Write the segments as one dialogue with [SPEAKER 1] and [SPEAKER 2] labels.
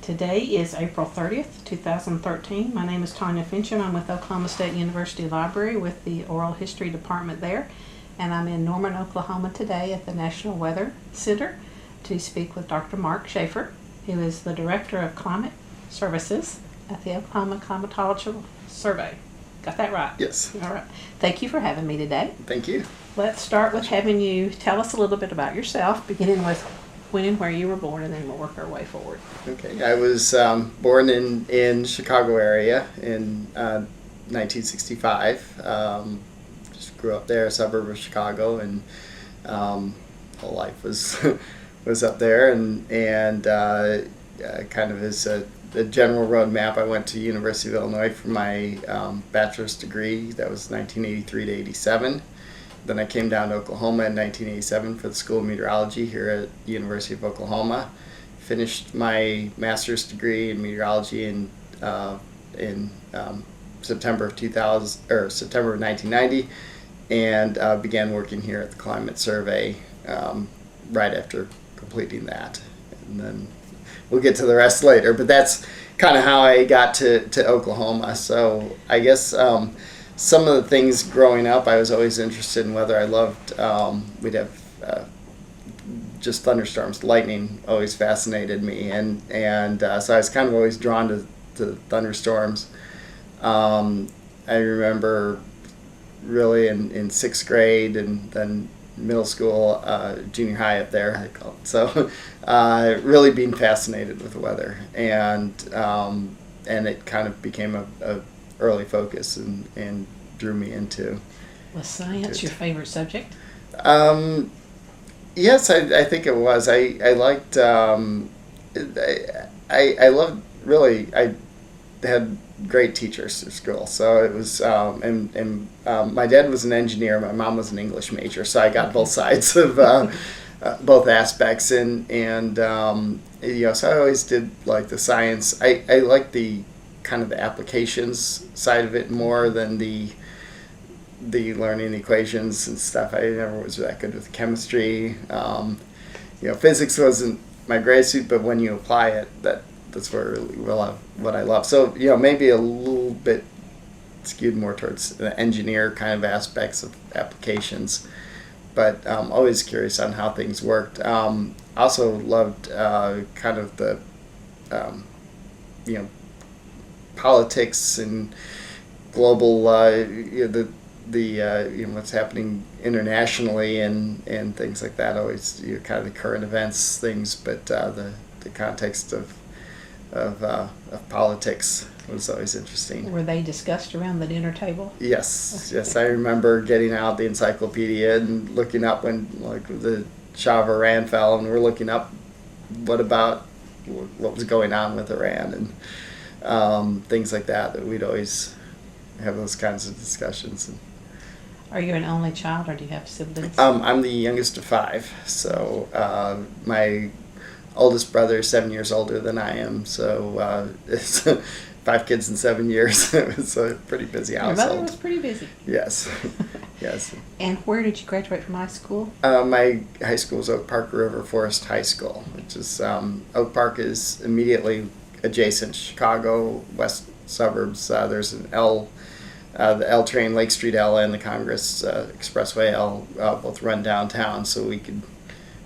[SPEAKER 1] Today is April 30th, 2013. My name is Tanya Finchum. I'm with Oklahoma State University Library with the Oral History Department there. And I'm in Norman, Oklahoma today at the National Weather Center to speak with Dr. Mark Shafer, who is the Director of Climate Services at the Oklahoma Climatological Survey. Got that right?
[SPEAKER 2] Yes.
[SPEAKER 1] All right. Thank you for having me today.
[SPEAKER 2] Thank you.
[SPEAKER 1] Let's start with having you tell us a little bit about yourself, beginning with when and where you were born, and then we'll work our way forward.
[SPEAKER 2] Okay. I was born in Chicago area in 1965. Just grew up there, a suburb of Chicago, and whole life was was up there. And kind of as a general roadmap, I went to University of Illinois for my bachelor's degree. That was 1983 to 87. Then I came down to Oklahoma in 1987 for the School of Meteorology here at the University of Oklahoma. Finished my master's degree in meteorology in September of 1990, and began working here at the Climate Survey right after completing that. And then we'll get to the rest later, but that's kind of how I got to Oklahoma. So I guess some of the things growing up, I was always interested in weather. I loved, we'd have just thunderstorms. Lightning always fascinated me. And so I was kind of always drawn to thunderstorms. I remember really in sixth grade and then middle school, junior high up there, I call it. So really being fascinated with the weather. And it kind of became a early focus and drew me into. Was
[SPEAKER 1] science your favorite subject?
[SPEAKER 2] Yes, I think it was. I liked. I loved, really. I had great teachers at school, so it was. My dad was an engineer. My mom was an English major, so I got both sides of both aspects, and so I always did like the science. I liked the kind of the applications side of it more than the learning equations and stuff. I never was that good with chemistry. Physics wasn't my grade suit, but when you apply it, that's what I love. So maybe a little bit skewed more towards the engineer kind of aspects of applications, but always curious on how things worked. Also loved kind of the politics and global what's happening internationally and things like that. Always kind of the current events things, but the context of politics was always interesting.
[SPEAKER 1] Were they discussed around the dinner table?
[SPEAKER 2] Yes. I remember getting out the encyclopedia and looking up when like the Shah of Iran fell, and we're looking up what was going on with Iran and things like that we'd always have those kinds of discussions.
[SPEAKER 1] Are you an only child, or do you have siblings?
[SPEAKER 2] I'm the youngest of five, so my oldest brother is 7 years older than I am, so it's 5 kids in 7 years. It was a pretty busy household.
[SPEAKER 1] Your mother was pretty busy.
[SPEAKER 2] Yes. Yes.
[SPEAKER 1] And where did you graduate from high school?
[SPEAKER 2] My high school is Oak Park River Forest High School, which is Oak Park is immediately adjacent to Chicago, west suburbs. There's an the L train, Lake Street L, and the Congress Expressway L both run downtown, so we could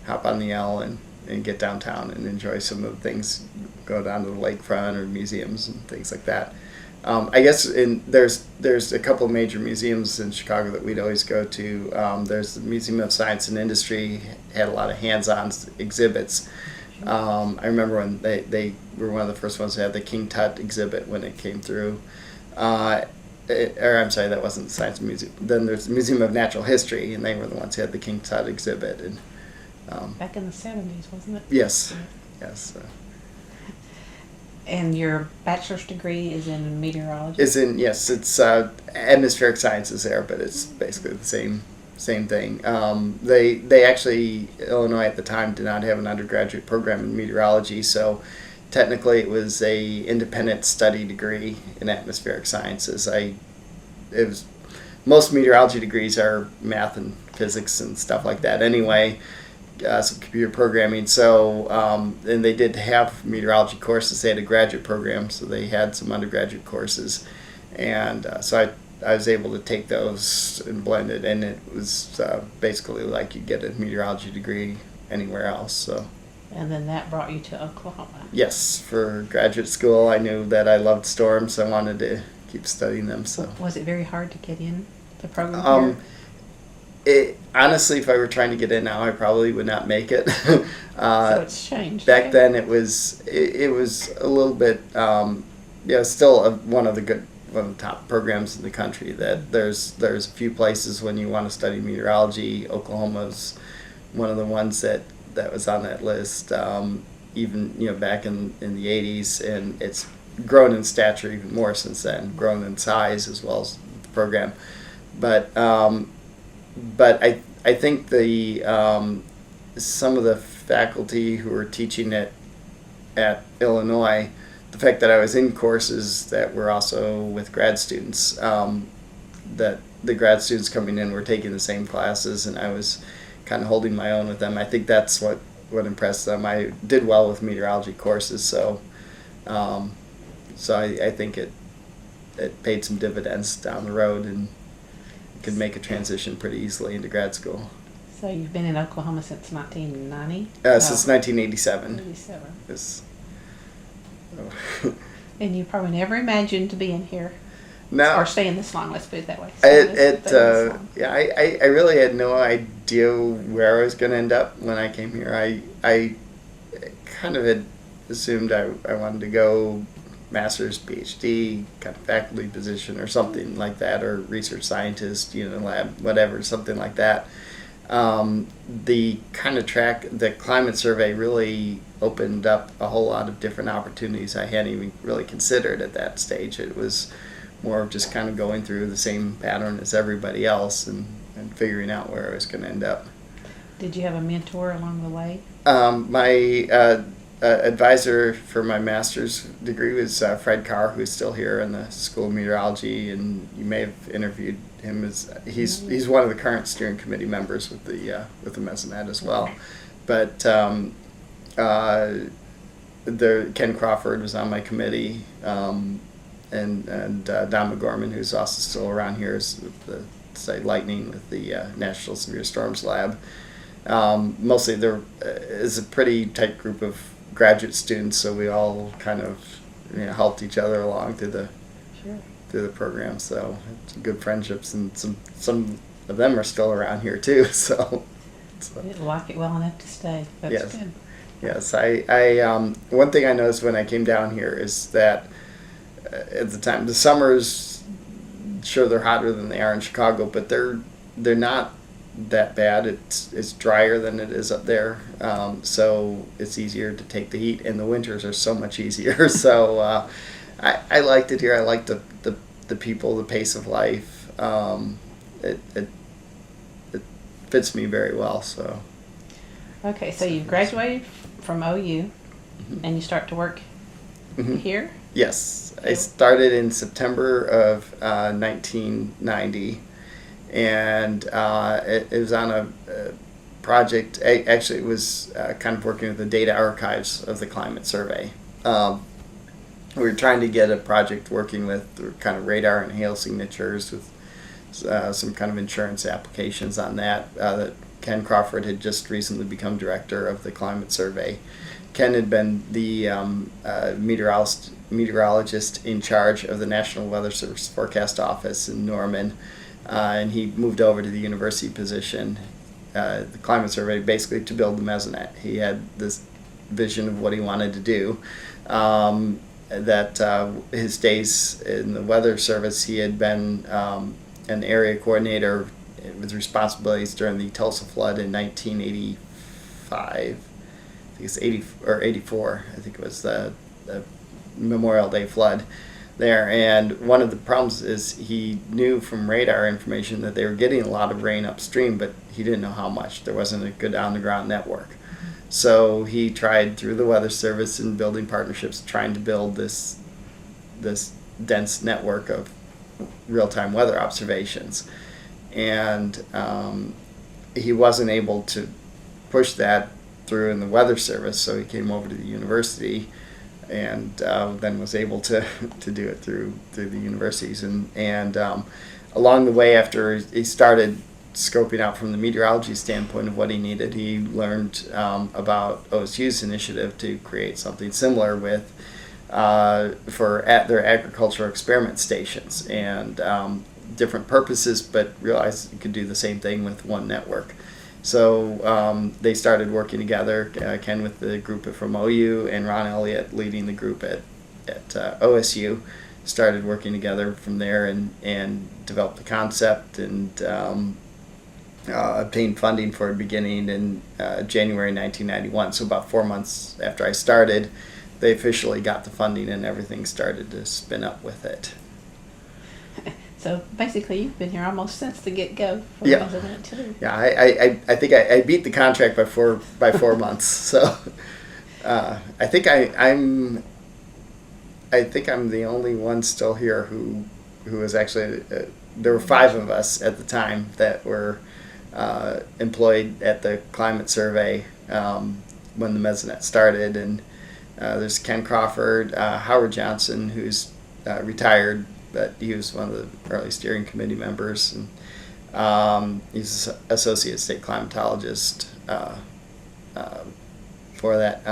[SPEAKER 2] hop on the L and get downtown and enjoy some of the things, go down to the lakefront or museums and things like that. I guess there's a couple of major museums in Chicago that we'd always go to. There's the Museum of Science and Industry, had a lot of hands-on exhibits. I remember when they were one of the first ones to have the King Tut exhibit when it came through. I'm sorry, that wasn't the Science Museum. Then there's the Museum of Natural History, and they were the ones who had the King Tut exhibit. And
[SPEAKER 1] back in the 70s, wasn't it?
[SPEAKER 2] Yes.
[SPEAKER 1] And your bachelor's degree is in meteorology?
[SPEAKER 2] It's atmospheric sciences there, but it's basically the same thing. They actually, Illinois at the time did not have an undergraduate program in meteorology, so technically it was a independent study degree in atmospheric sciences. Most meteorology degrees are math and physics and stuff like that anyway. some computer programming. So, and they did have meteorology courses. They had a graduate program, so they had some undergraduate courses. And so I was able to take those and blend it, and it was basically like you get a meteorology degree anywhere else. So.
[SPEAKER 1] And then that brought you to Oklahoma.
[SPEAKER 2] Yes, for graduate school, I knew that I loved storms. So I wanted to keep studying them. So.
[SPEAKER 1] Was it very hard to get in the program here?
[SPEAKER 2] Honestly, if I were trying to get in now, I probably would not make it.
[SPEAKER 1] So it's changed.
[SPEAKER 2] Back then, it was a little bit, still one of the top programs in the country. That there's a few places when you want to study meteorology. Oklahoma's one of the ones that was on that list. Even back in the 80s, and it's grown in stature even more since then. Grown in size as well as the program, but I think some of the faculty who were teaching it at Illinois, the fact that I was in courses that were also with grad students, that the grad students coming in were taking the same classes, and I was kind of holding my own with them. I think that's what impressed them. I did well with meteorology courses, so I think it paid some dividends down the road, and could make a transition pretty easily into grad school.
[SPEAKER 1] So you've been in Oklahoma since 1990?
[SPEAKER 2] Since 1987.
[SPEAKER 1] 87. And you probably never imagined being here.
[SPEAKER 2] No.
[SPEAKER 1] Or staying this long, let's put it that way.
[SPEAKER 2] I really had no idea where I was going to end up when I came here. I kind of had assumed I wanted to go master's, PhD, kind of faculty position or something like that, or research scientist, lab, whatever, something like that. The kind of track, the climate survey really opened up a whole lot of different opportunities I hadn't even really considered at that stage. It was more of just kind of going through the same pattern as everybody else and figuring out where I was going to end up.
[SPEAKER 1] Did you have a mentor along the way?
[SPEAKER 2] My advisor for my master's degree was Fred Carr, who's still here in the School of Meteorology, and you may have interviewed him. He's one of the current steering committee members with the Mesonet as well. But Ken Crawford was on my committee, and Don McGorman, who's also still around here, is with the Lightning with the National Severe Storms Lab. Mostly there is a pretty tight group of graduate students, so we all kind of helped each other along through the program. So it's good friendships, and some of them are still around here too. So
[SPEAKER 1] you like it well enough to stay. That's
[SPEAKER 2] yes.
[SPEAKER 1] Good.
[SPEAKER 2] Yes, I one thing I noticed when I came down here is that at the time the summers, sure they're hotter than they are in Chicago, but they're not that bad. It's drier than it is up there, so it's easier to take the heat, and the winters are so much easier. So I liked it here. I liked the people, the pace of life. It fits me very well. So
[SPEAKER 1] okay, so you graduated from OU, and you start to work here?
[SPEAKER 2] Yes, I started in September of 1990. And it was on a project. Actually, it was kind of working with the data archives of the climate survey. We were trying to get a project working with kind of radar and hail signatures with some kind of insurance applications on that. That Ken Crawford had just recently become director of the climate survey. Ken had been the meteorologist in charge of the National Weather Service Forecast Office in Norman. And he moved over to the university position, the climate survey, basically to build the Mesonet. He had this vision of what he wanted to do. His days in the weather service, he had been an area coordinator with responsibilities during the Tulsa flood in 1985. I think it's 84. I think it was the Memorial Day flood there. And one of the problems is he knew from radar information that they were getting a lot of rain upstream, but he didn't know how much. There wasn't a good on-the-ground network. So he tried through the Weather Service and building partnerships, trying to build this dense network of real-time weather observations. And he wasn't able to push that through in the Weather Service, so he came over to the university, and then was able to do it through the universities. And along the way, after he started scoping out from the meteorology standpoint of what he needed, he learned about OSU's initiative to create something similar with for their agricultural experiment stations, and different purposes, but realized you could do the same thing with one network. So they started working together, Ken with the group from OU and Ron Elliott leading the group at OSU, started working together from there and developed the concept, and obtained funding for it beginning in January 1991. So about 4 months after I started, they officially got the funding and everything started to spin up with it.
[SPEAKER 1] So basically, you've been here almost since the get-go.
[SPEAKER 2] Yeah. Yeah, I think I beat the contract by 4 months. So I think I'm the only one still here who was actually there were 5 of us at the time that were employed at the climate survey when the Mesonet started, and there's Ken Crawford, Howard Johnson, who's retired, but he was one of the early steering committee members, and he's associate state climatologist for that.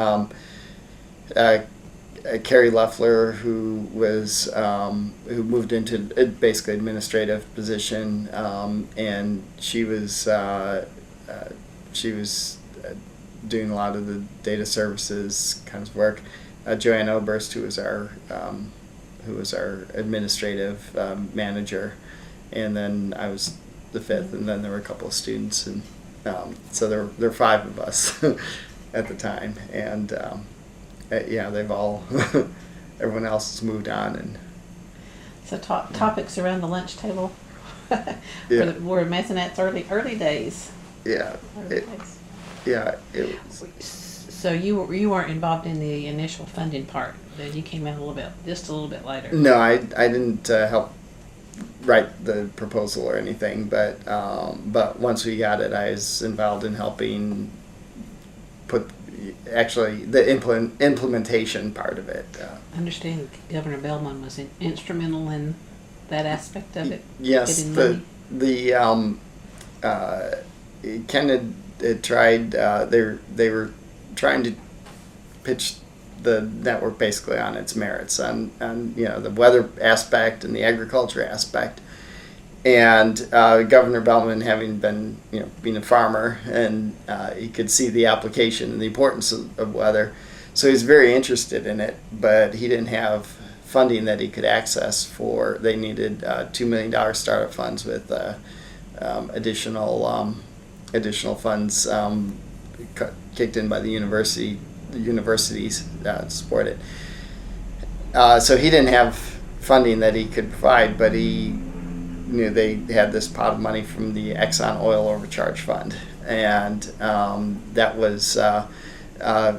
[SPEAKER 2] Carrie Leffler, who who moved into a basically administrative position, and she was doing a lot of the data services kinds of work. Joanne Oberst, who was our administrative manager, and then I was the 5th, and then there were a couple of students, and so there were 5 of us at the time, and yeah, they've all everyone else has moved on. And
[SPEAKER 1] so topics around the lunch table
[SPEAKER 2] yeah.
[SPEAKER 1] were Mesonet's early days.
[SPEAKER 2] Yeah, it was.
[SPEAKER 1] So you weren't involved in the initial funding part. That you came in a little bit later.
[SPEAKER 2] No, I didn't help write the proposal or anything, but once we got it, I was involved in helping put actually the implementation part of it.
[SPEAKER 1] I understand Governor Bellman was instrumental in that aspect of it.
[SPEAKER 2] Yes, Ken had tried. They were trying to pitch the network basically on its merits, on the weather aspect and the agriculture aspect. And Governor Bellman, having been being a farmer, and he could see the application and the importance of weather, so he's very interested in it. But he didn't have funding that he could access for. They needed $2 million startup funds with additional funds kicked in by the universities to support it. So he didn't have funding that he could provide, but he knew they had this pot of money from the Exxon Oil Overcharge Fund, and that was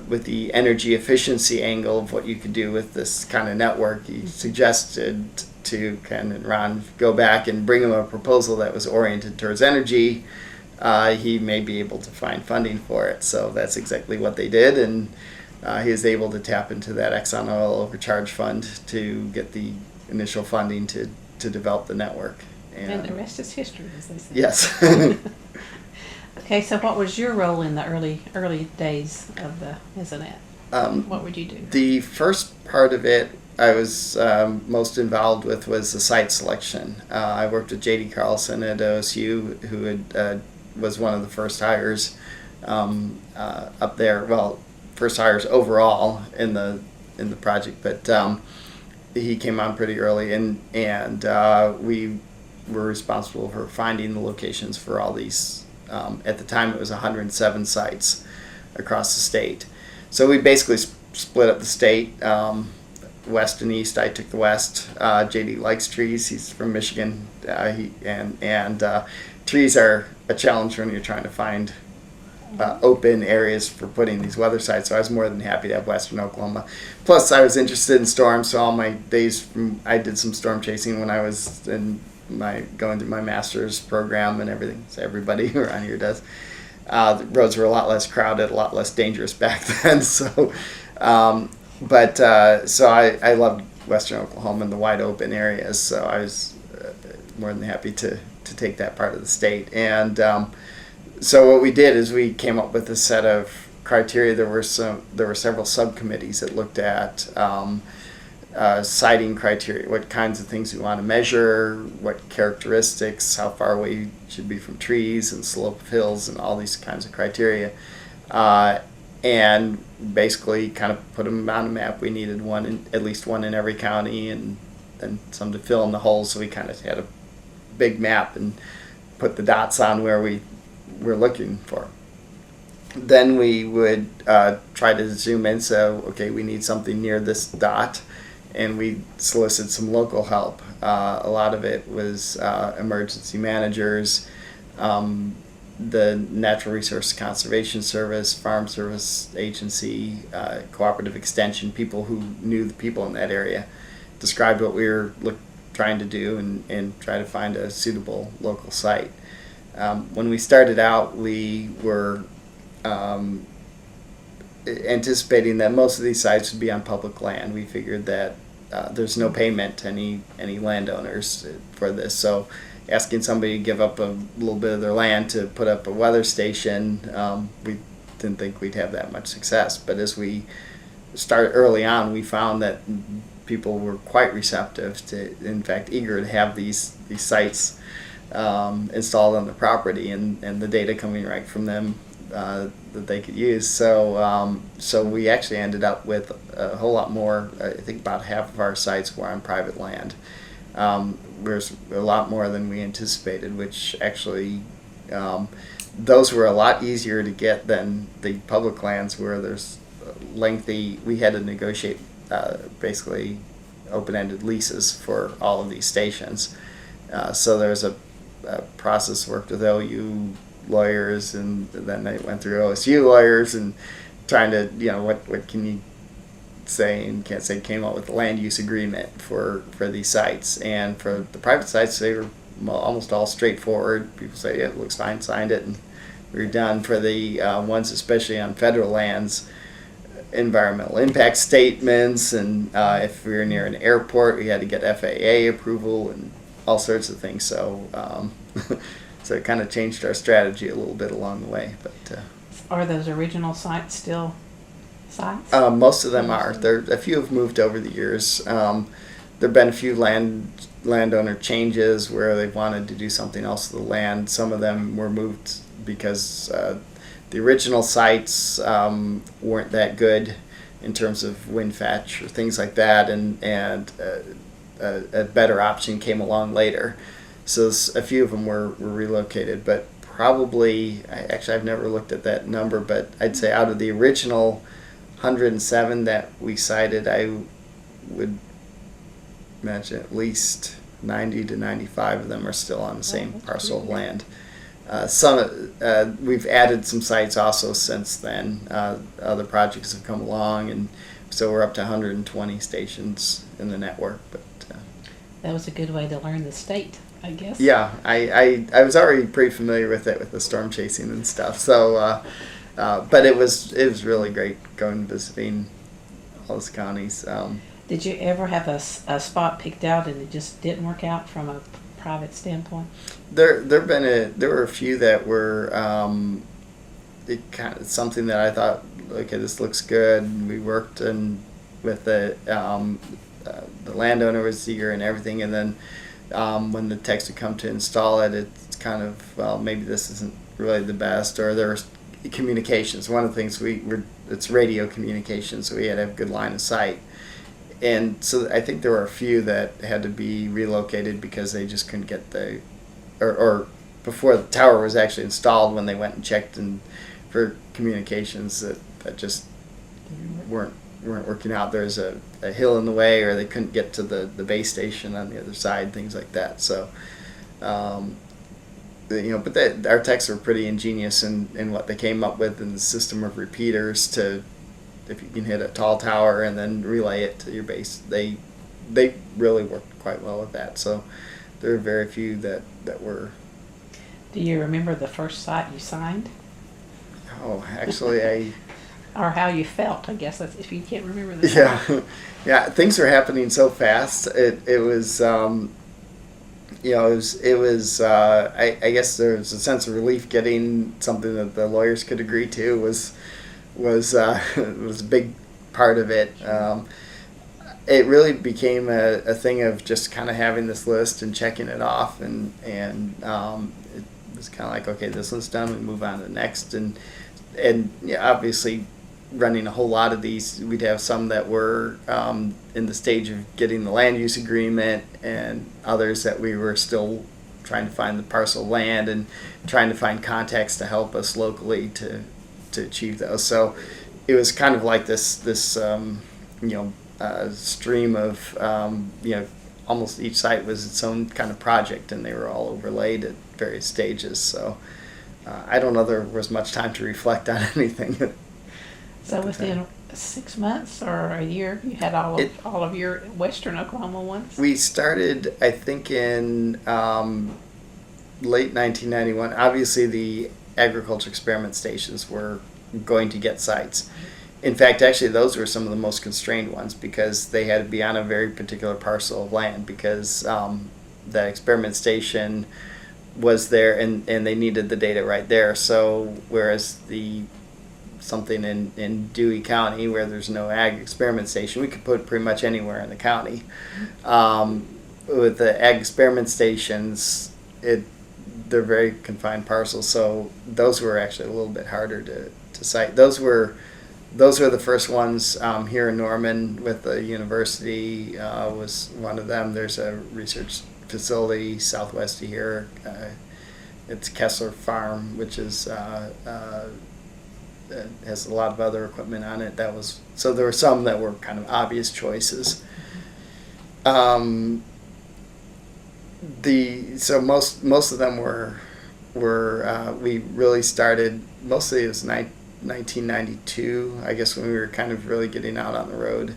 [SPEAKER 2] with the energy efficiency angle of what you could do with this kind of network. He suggested to Ken and Ron go back and bring him a proposal that was oriented towards energy. He may be able to find funding for it, so that's exactly what they did, and he was able to tap into that Exxon Oil Overcharge Fund to get the initial funding to develop the network.
[SPEAKER 1] And the rest is history, as they say.
[SPEAKER 2] Yes.
[SPEAKER 1] Okay, so what was your role in the early days of the Mesonet? What would you do?
[SPEAKER 2] The first part of it I was most involved with was the site selection. I worked with J.D. Carlson at OSU, who was one of the first hires up there. Well, first hires overall in the project, but he came on pretty early, and we were responsible for finding the locations for all these. At the time, it was 107 sites across the state. So we basically split up the state, west and east. I took the west. JD likes trees. He's from Michigan. Trees are a challenge when you're trying to find open areas for putting these weather sites. So I was more than happy to have western Oklahoma. Plus, I was interested in storms. So all my days, I did some storm chasing when I was going through my master's program and everything. So everybody around here does. The roads were a lot less crowded, a lot less dangerous back then. So, so I loved Western Oklahoma and the wide open areas. So I was more than happy to take that part of the state. And so what we did is we came up with a set of criteria. There were several subcommittees that looked at siting criteria, what kinds of things we want to measure, what characteristics, how far away you should be from trees and slope of hills, and all these kinds of criteria. And basically kind of put them on a map. We needed at least one in every county, and some to fill in the holes. So we kind of had a big map and put the dots on where we were looking for. Then we would try to zoom in. So, okay, we need something near this dot, and we solicit some local help. A lot of it was emergency managers, the Natural Resource Conservation Service, Farm Service Agency, Cooperative Extension, people who knew the people in that area, described what we were trying to do and try to find a suitable local site. When we started out, we were anticipating that most of these sites would be on public land. We figured that there's no payment to any landowners for this, so asking somebody to give up a little bit of their land to put up a weather station, we didn't think we'd have that much success. But as we started early on, we found that people were quite receptive to, in fact, eager to have these sites installed on the property, and the data coming right from them that they could use. So we actually ended up with a whole lot more. I think about half of our sites were on private land. There's a lot more than we anticipated, which actually those were a lot easier to get than the public lands, where there's lengthy. We had to negotiate basically open-ended leases for all of these stations. So there's a process worked with OU lawyers, and then they went through OSU lawyers, and trying to, what can you say and can't say, came up with a land use agreement for these sites. And for the private sites, they were almost all straightforward. People say, yeah, it looks fine, signed it, and we were done. For the ones, especially on federal lands, environmental impact statements, and if we were near an airport, we had to get FAA approval and all sorts of things. So so it kind of changed our strategy a little bit along the way. But
[SPEAKER 1] are those original sites still sites?
[SPEAKER 2] Most of them are. A few have moved over the years. There have been a few landowner changes where they wanted to do something else with the land. Some of them were moved because the original sites weren't that good in terms of wind fetch or things like that, and a better option came along later. So a few of them were relocated, but probably, I've never looked at that number, but I'd say out of the original 107 that we cited, I would imagine at least 90 to 95 of them are still on the same parcel of land. We've added some sites also since then. Other projects have come along, and so we're up to 120 stations in the network. But
[SPEAKER 1] that was a good way to learn the state, I guess.
[SPEAKER 2] Yeah, I was already pretty familiar with it, with the storm chasing and stuff. So, but it was really great going visiting all those counties.
[SPEAKER 1] Did you ever have a spot picked out and it just didn't work out from a private standpoint?
[SPEAKER 2] There were a few that were something that I thought, okay, this looks good. And we worked with the landowner was eager and everything, and then when the techs would come to install it, it's kind of, well, maybe this isn't really the best. Or there was communications. One of the things it's radio communications, so we had to have good line of sight. And so I think there were a few that had to be relocated because they just couldn't get or before the tower was actually installed, when they went and checked for communications that just weren't working out. There's a hill in the way, or they couldn't get to the base station on the other side, things like that. So, but our techs were pretty ingenious in what they came up with in the system of repeaters to, if you can hit a tall tower and then relay it to your base. They really worked quite well with that. So there are very few that were.
[SPEAKER 1] Do you remember the first site you signed?
[SPEAKER 2] Oh, actually,
[SPEAKER 1] Or how you felt, I guess, if you can't remember the
[SPEAKER 2] yeah, yeah. Things were happening so fast. It was, it was. I guess there was a sense of relief getting something that the lawyers could agree to was was a big part of it. It really became a thing of just kind of having this list and checking it off, and it was kind of like, okay, this one's done, we move on to the next, and yeah, obviously running a whole lot of these, we'd have some that were in the stage of getting the land use agreement, and others that we were still trying to find the parcel of land and trying to find contacts to help us locally to achieve those. So it was kind of like this stream of almost each site was its own kind of project, and they were all overlaid at various stages. So I don't know there was much time to reflect on anything.
[SPEAKER 1] So within 6 months or a year, you had all of your Western Oklahoma ones?
[SPEAKER 2] We started, I think, in late 1991. Obviously, the agriculture experiment stations were going to get sites. In fact, actually, those were some of the most constrained ones because they had to be on a very particular parcel of land because the experiment station was there and they needed the data right there. So whereas something in Dewey County where there's no ag experiment station, we could put pretty much anywhere in the county. With the ag experiment stations, they're very confined parcels, so those were actually a little bit harder to cite. Those were the first ones here in Norman with the university was one of them. There's a research facility southwest of here. It's Kessler Farm, which is has a lot of other equipment on it. So there were some that were kind of obvious choices. So most of them were we really started, mostly it was 1992, I guess, when we were kind of really getting out on the road.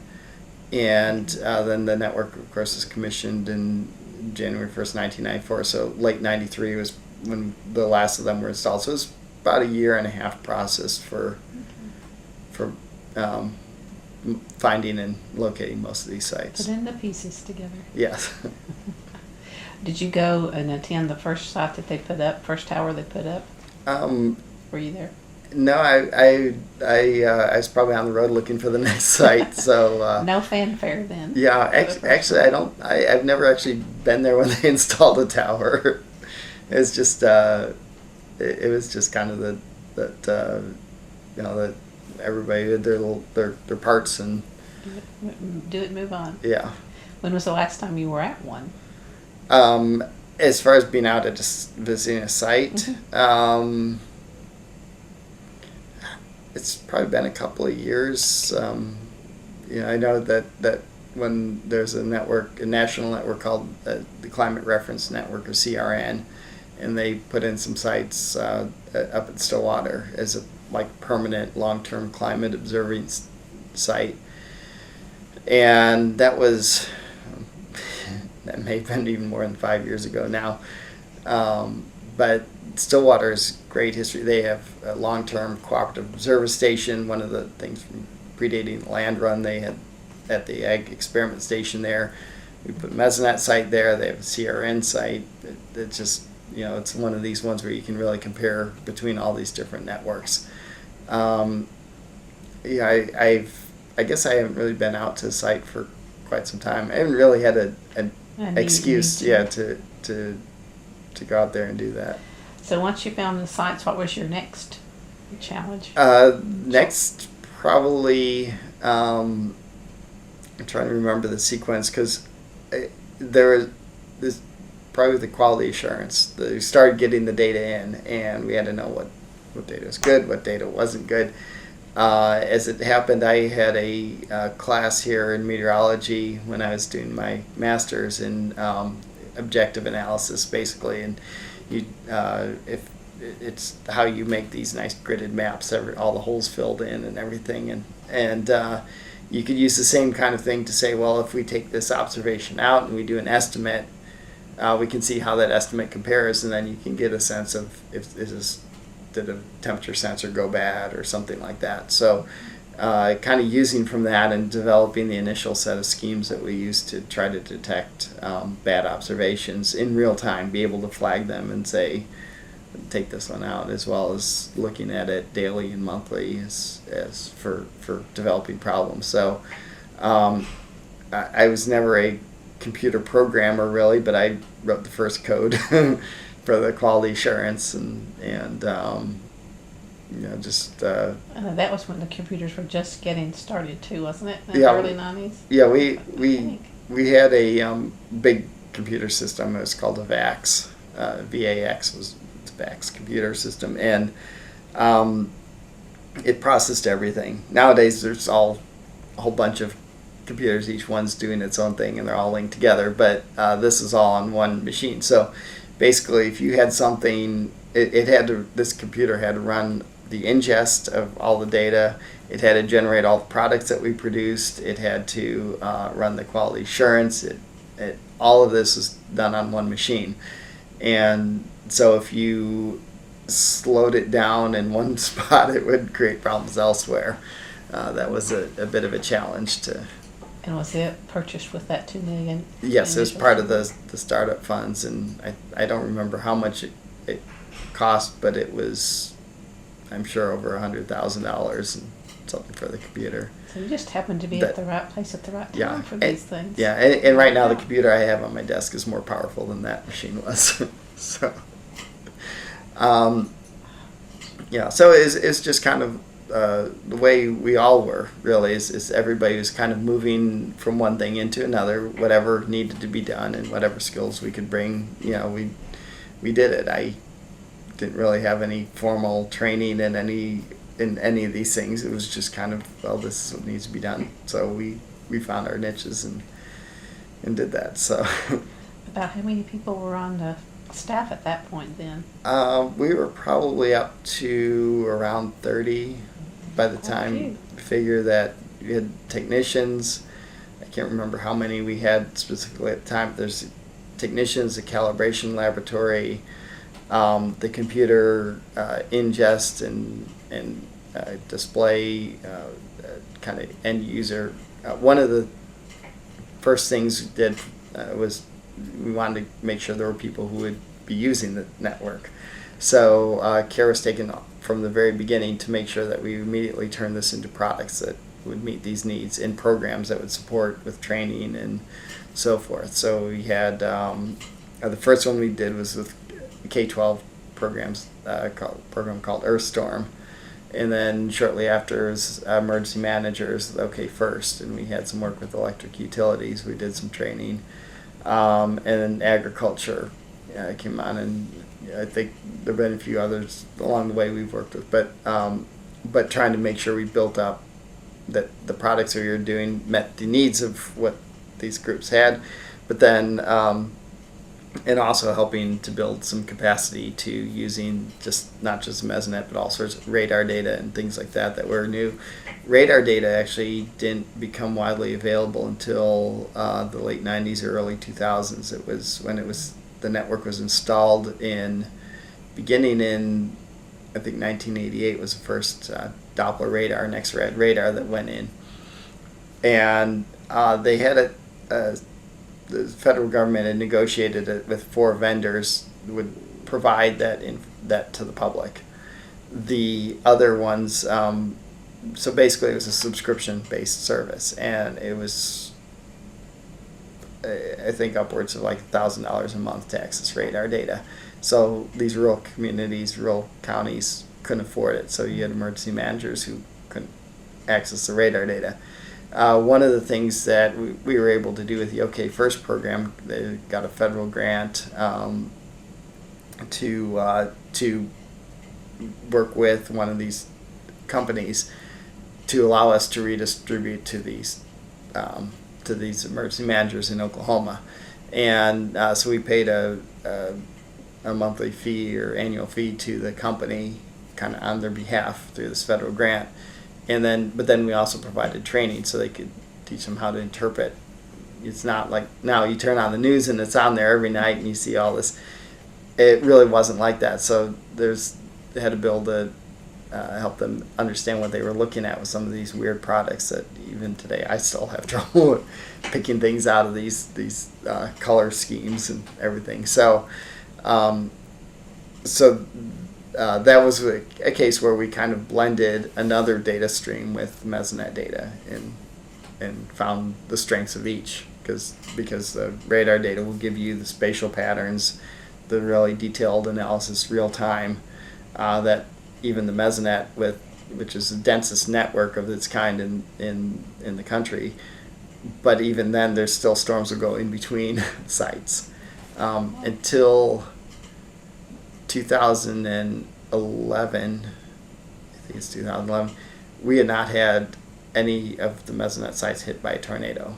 [SPEAKER 2] And then the network, of course, was commissioned in January 1st, 1994. So late 93 was when the last of them were installed. So it was about a year and a half process for finding and locating most of these sites.
[SPEAKER 1] Putting the pieces together.
[SPEAKER 2] Yes.
[SPEAKER 1] Did you go and attend the first site that they put up, first tower they put up? Were you there?
[SPEAKER 2] No, I was probably on the road looking for the next site. So
[SPEAKER 1] no fanfare then.
[SPEAKER 2] Yeah, actually, I've never actually been there when they installed the tower. It's just it was just kind of that everybody did their parts and
[SPEAKER 1] do it, move on.
[SPEAKER 2] Yeah. When
[SPEAKER 1] was the last time you were at one?
[SPEAKER 2] As far as being out at visiting a site, it's probably been a couple of years. I know that when there's a national network called the Climate Reference Network, or CRN, and they put in some sites up at Stillwater as a permanent long-term climate observing site, and that may have been even more than 5 years ago now. But Stillwater's great history. They have a long-term cooperative observer station. One of the things from predating the land run, they had at the ag experiment station there. We put a Mesonet site there. They have a CRN site. It's just, it's one of these ones where you can really compare between all these different networks. I guess I haven't really been out to a site for quite some time. I haven't really had an excuse, to go out there and do that.
[SPEAKER 1] So once you found the sites, what was your next challenge?
[SPEAKER 2] Next, probably, I'm trying to remember the sequence because there was this probably the quality assurance. They started getting the data in, and we had to know what data was good, what data wasn't good. As it happened, I had a class here in meteorology when I was doing my master's in objective analysis, basically, and if it's how you make these nice gridded maps, all the holes filled in and everything, and you could use the same kind of thing to say, well, if we take this observation out and we do an estimate, we can see how that estimate compares, and then you can get a sense of if this is did a temperature sensor go bad or something like that. So kind of using from that and developing the initial set of schemes that we use to try to detect bad observations in real time, be able to flag them and say, take this one out, as well as looking at it daily and monthly as for developing problems. So I was never a computer programmer really, but I wrote the first code for the quality assurance and just
[SPEAKER 1] that was when the computers were just getting started too, wasn't it? In
[SPEAKER 2] Yeah.
[SPEAKER 1] the early 90s?
[SPEAKER 2] Yeah, we had a big computer system. It was called a VAX. VAX was the VAX computer system, and it processed everything. Nowadays, there's a whole bunch of computers. Each one's doing its own thing, and they're all linked together. But this is all on one machine. So basically, if you had something, this computer had to run the ingest of all the data. It had to generate all the products that we produced. It had to run the quality assurance. All of this is done on one machine. And so if you slowed it down in one spot, it would create problems elsewhere. That was a bit of a challenge to...
[SPEAKER 1] And was it purchased with that $2 million?
[SPEAKER 2] Yes, it was part of the startup funds, and I don't remember how much it cost, but it was, I'm sure, over $100,000 and something for the computer.
[SPEAKER 1] So you just happened to be at the right place at the right time for these things.
[SPEAKER 2] Yeah, and right now the computer I have on my desk is more powerful than that machine was. So, so it's just kind of the way we all were, really, is everybody was kind of moving from one thing into another, whatever needed to be done and whatever skills we could bring, we did it. I didn't really have any formal training in any of these things. It was just kind of, well, this is what needs to be done. So we found our niches and did that. So
[SPEAKER 1] about how many people were on the staff at that point then?
[SPEAKER 2] We were probably up to around 30 by the time you figure that we had technicians. I can't remember how many we had specifically at the time. There's technicians, the calibration laboratory, the computer ingest and display kind of end user. One of the first things we did was we wanted to make sure there were people who would be using the network. So care was taken from the very beginning to make sure that we immediately turned this into products that would meet these needs in programs that would support with training and so forth. So we had the first one we did was with K-12 programs, program called Earthstorm. And then shortly after was emergency managers, OK First, and we had some work with electric utilities. We did some training. And then agriculture came on, and I think there have been a few others along the way we've worked with, but trying to make sure we built up that the products we were doing met the needs of what these groups had, but then and also helping to build some capacity to using not just Mesonet, but all sorts of radar data and things like that were new. Radar data actually didn't become widely available until the late 90s or early 2000s. It was when the network was installed beginning in, I think 1988 was the first Doppler radar, next-rad radar that went in. And they had the federal government had negotiated it with 4 vendors that would provide that to the public. The other ones, so basically it was a subscription-based service, and it was, I think, upwards of like $1,000 a month to access radar data. So these rural communities, rural counties couldn't afford it, so you had emergency managers who couldn't access the radar data. One of the things that we were able to do with the OK First program, they got a federal grant to work with one of these companies to allow us to redistribute to these emergency managers in Oklahoma, and so we paid a monthly fee or annual fee to the company, kind of on their behalf through this federal grant. But then we also provided training so they could teach them how to interpret. It's not like now you turn on the news and it's on there every night and you see all this. It really wasn't like that. So there's had to build help them understand what they were looking at with some of these weird products that even today I still have trouble picking things out of these color schemes and everything. So that was a case where we kind of blended another data stream with Mesonet data and found the strengths of each, because the radar data will give you the spatial patterns, the really detailed analysis real time that even the Mesonet, which is the densest network of its kind in the country, but even then there's still storms that go in between sites. Until 2011, I think it's 2011, we had not had any of the Mesonet sites hit by a tornado.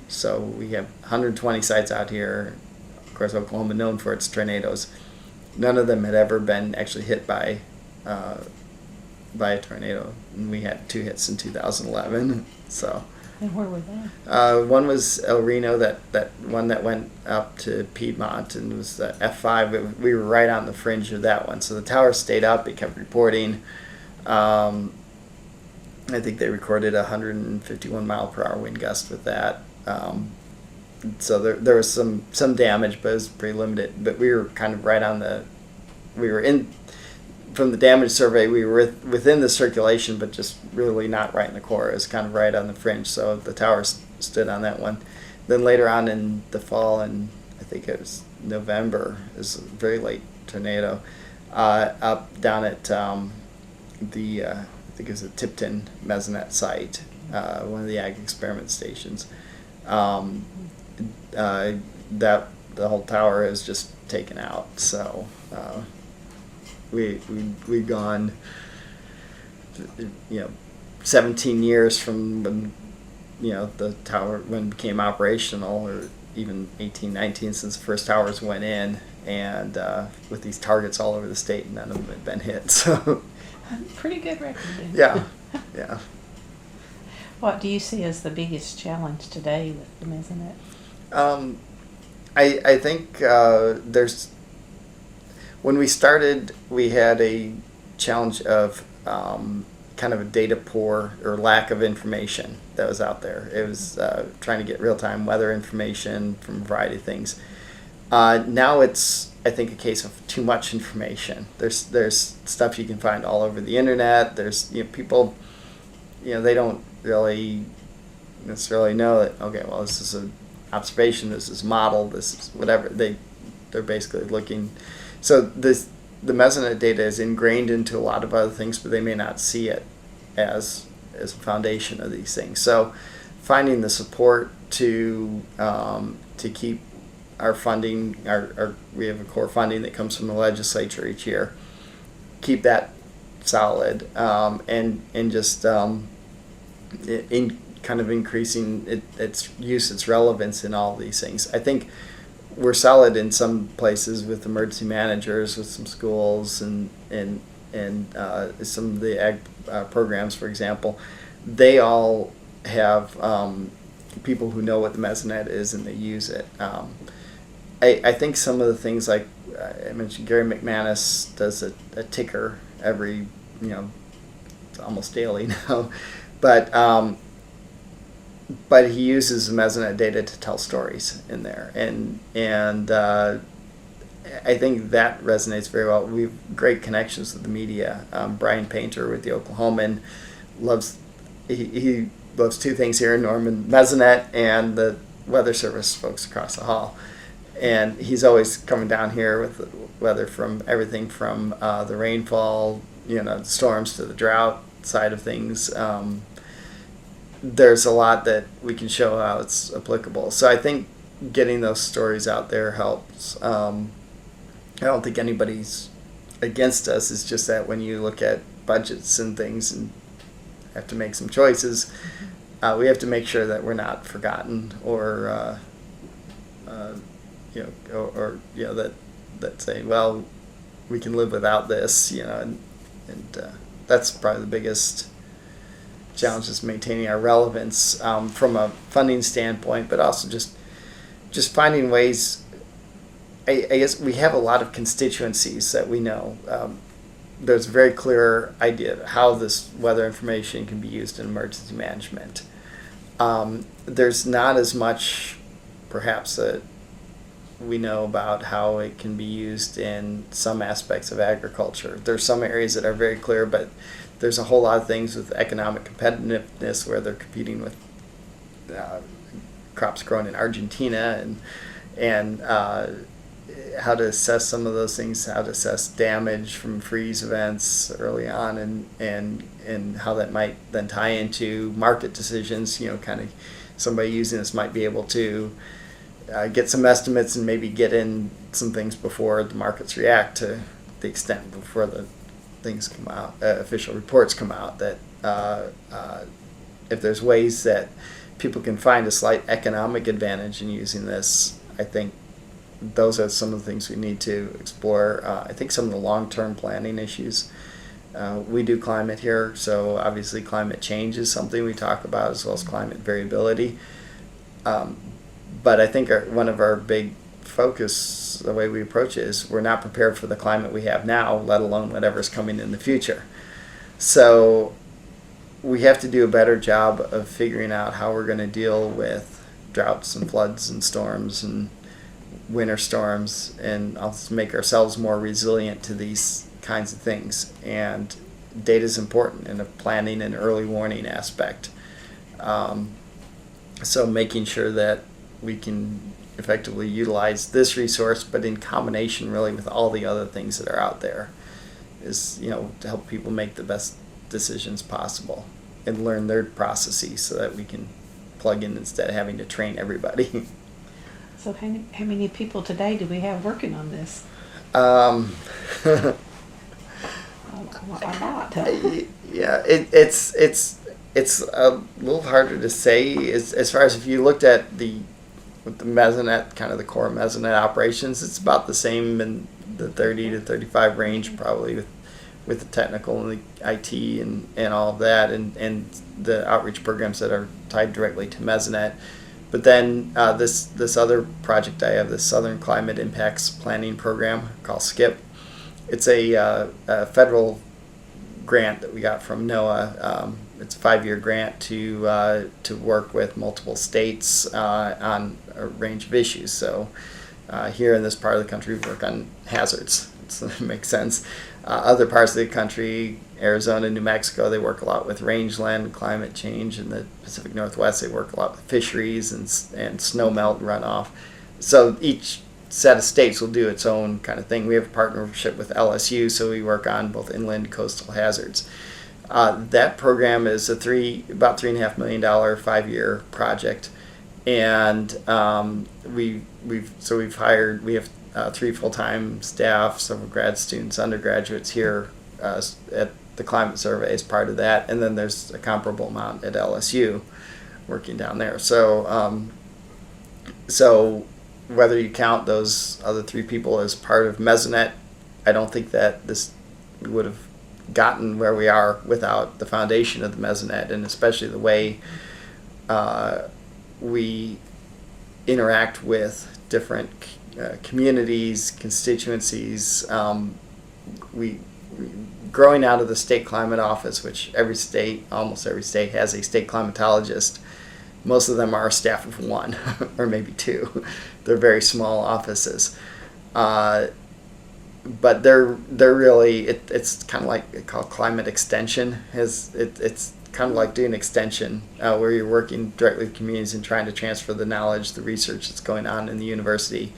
[SPEAKER 2] So we have 120 sites out here. Of course, Oklahoma known for its tornadoes. None of them had ever been actually hit by a tornado, and we had 2 hits in 2011. So.
[SPEAKER 1] And where were they?
[SPEAKER 2] One was El Reno, that one that went up to Piedmont, and was the F5. We were right on the fringe of that one. So the tower stayed up. It kept reporting. I think they recorded a 151 mile per hour wind gust with that. So there was some damage, but it was pretty limited. But we were kind of right on from the damage survey, we were within the circulation, but just really not right in the core. It was kind of right on the fringe, so the tower stood on that one. Then later on in the fall, and I think it was November, it was a very late tornado, up down at I think it was the Tipton Mesonet site, one of the ag experiment stations. That the whole tower is just taken out, so. We've gone, 17 years from when, the tower when it became operational, or even 18, 19 since the first towers went in, and with these targets all over the state, none of them had been hit. So,
[SPEAKER 1] pretty good record.
[SPEAKER 2] Yeah.
[SPEAKER 1] What do you see as the biggest challenge today with the Mesonet?
[SPEAKER 2] I think there's. When we started, we had a challenge of kind of a data poor or lack of information that was out there. It was trying to get real-time weather information from a variety of things. Now it's, I think, a case of too much information. There's stuff you can find all over the internet. There's people, they don't really necessarily know that, okay, well, this is an observation, this is a model, this is whatever. They're basically looking. So the Mesonet data is ingrained into a lot of other things, but they may not see it as a foundation of these things. So finding the support to keep our funding, we have a core funding that comes from the legislature each year, keep that solid, and just in kind of increasing its use, its relevance in all these things. I think we're solid in some places with emergency managers, with some schools, and some of the ag programs, for example. They all have people who know what the Mesonet is and they use it. I think some of the things, like I mentioned, Gary McManus does a ticker every, almost daily now, but he uses the Mesonet data to tell stories in there, and I think that resonates very well. We have great connections with the media. Brian Painter with the Oklahoman loves 2 things here in Norman: Mesonet and the Weather Service folks across the hall. And he's always coming down here with the weather, from everything from the rainfall, the storms, to the drought side of things. There's a lot that we can show how it's applicable. So I think getting those stories out there helps. I don't think anybody's against us. It's just that when you look at budgets and things and have to make some choices, we have to make sure that we're not forgotten, or that say, well, we can live without this, and that's probably the biggest challenge, is maintaining our relevance from a funding standpoint, but also just finding ways. I guess we have a lot of constituencies that we know. there's a very clear idea of how this weather information can be used in emergency management. There's not as much, perhaps, that we know about how it can be used in some aspects of agriculture. There's some areas that are very clear, but there's a whole lot of things with economic competitiveness where they're competing with crops grown in Argentina, and how to assess some of those things, how to assess damage from freeze events early on, and how that might then tie into market decisions. Kind of somebody using this might be able to get some estimates and maybe get in some things before the markets react, to the extent before the things come out, official reports come out, that if there's ways that people can find a slight economic advantage in using this, I think those are some of the things we need to explore. I think some of the long-term planning issues. We do climate here, so obviously climate change is something we talk about, as well as climate variability. But I think one of our big focus, the way we approach it, is we're not prepared for the climate we have now, let alone whatever's coming in the future. So we have to do a better job of figuring out how we're going to deal with droughts and floods and storms and winter storms, and also make ourselves more resilient to these kinds of things. And data is important in a planning and early warning aspect. So making sure that we can effectively utilize this resource, but in combination really with all the other things that are out there, is to help people make the best decisions possible and learn their processes, so that we can plug in instead of having to train everybody.
[SPEAKER 1] So how many people today do we have working on this?
[SPEAKER 2] A
[SPEAKER 1] lot.
[SPEAKER 2] Yeah, it's a little harder to say as far as if you looked at with the Mesonet, kind of the core Mesonet operations, it's about the same in the 30 to 35 range, probably with the technical and the IT and all of that, and the outreach programs that are tied directly to Mesonet. But then this other project I have, the Southern Climate Impacts Planning Program called SCIP. It's a federal grant that we got from NOAA. It's a 5-year grant to work with multiple states on a range of issues. So here in this part of the country, we work on hazards. It makes sense. Other parts of the country, Arizona, New Mexico, they work a lot with rangeland, climate change. In the Pacific Northwest, they work a lot with fisheries and snowmelt runoff. So each set of states will do its own kind of thing. We have a partnership with LSU, so we work on both inland and coastal hazards. That program is about $3.5 million 5-year project, and we have 3 full-time staff, several grad students, undergraduates here at the Climate Survey as part of that, and then there's a comparable amount at LSU working down there. So whether you count those other 3 people as part of Mesonet, I don't think that this would have gotten where we are without the foundation of the Mesonet, and especially the way we interact with different communities, constituencies. Growing out of the state climate office, which almost every state has a state climatologist. Most of them are a staff of 1 or maybe 2. They're very small offices, but they're really it's kind of like called climate extension. It's kind of like doing extension where you're working directly with communities and trying to transfer the knowledge, the research that's going on in the university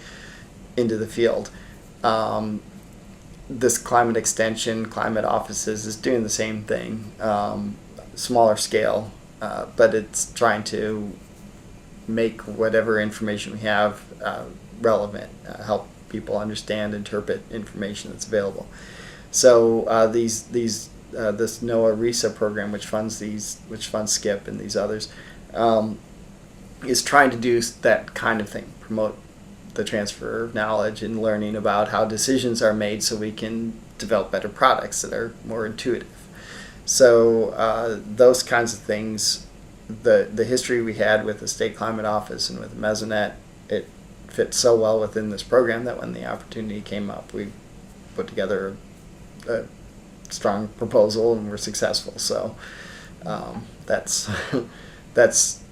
[SPEAKER 2] into the field. This climate extension, climate offices is doing the same thing, smaller scale, but it's trying to make whatever information we have relevant, help people understand, interpret information that's available. So this NOAA RISA program, which funds SCIP and these others, is trying to do that kind of thing, promote the transfer of knowledge and learning about how decisions are made, so we can develop better products that are more intuitive. So those kinds of things, the history we had with the State Climate Office and with Mesonet, it fit so well within this program that when the opportunity came up, we put together a strong proposal, and we're successful. So that's that's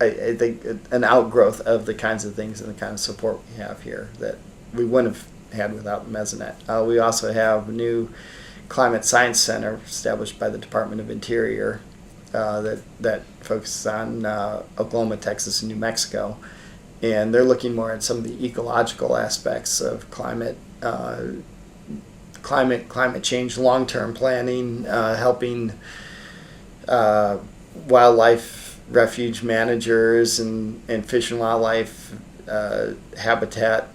[SPEAKER 2] I think an outgrowth of the kinds of things and the kind of support we have here that we wouldn't have had without the Mesonet. We also have a new Climate Science Center established by the Department of Interior that focuses on Oklahoma, Texas, and New Mexico, and they're looking more at some of the ecological aspects of climate change, long-term planning, helping wildlife refuge managers and fish and wildlife habitat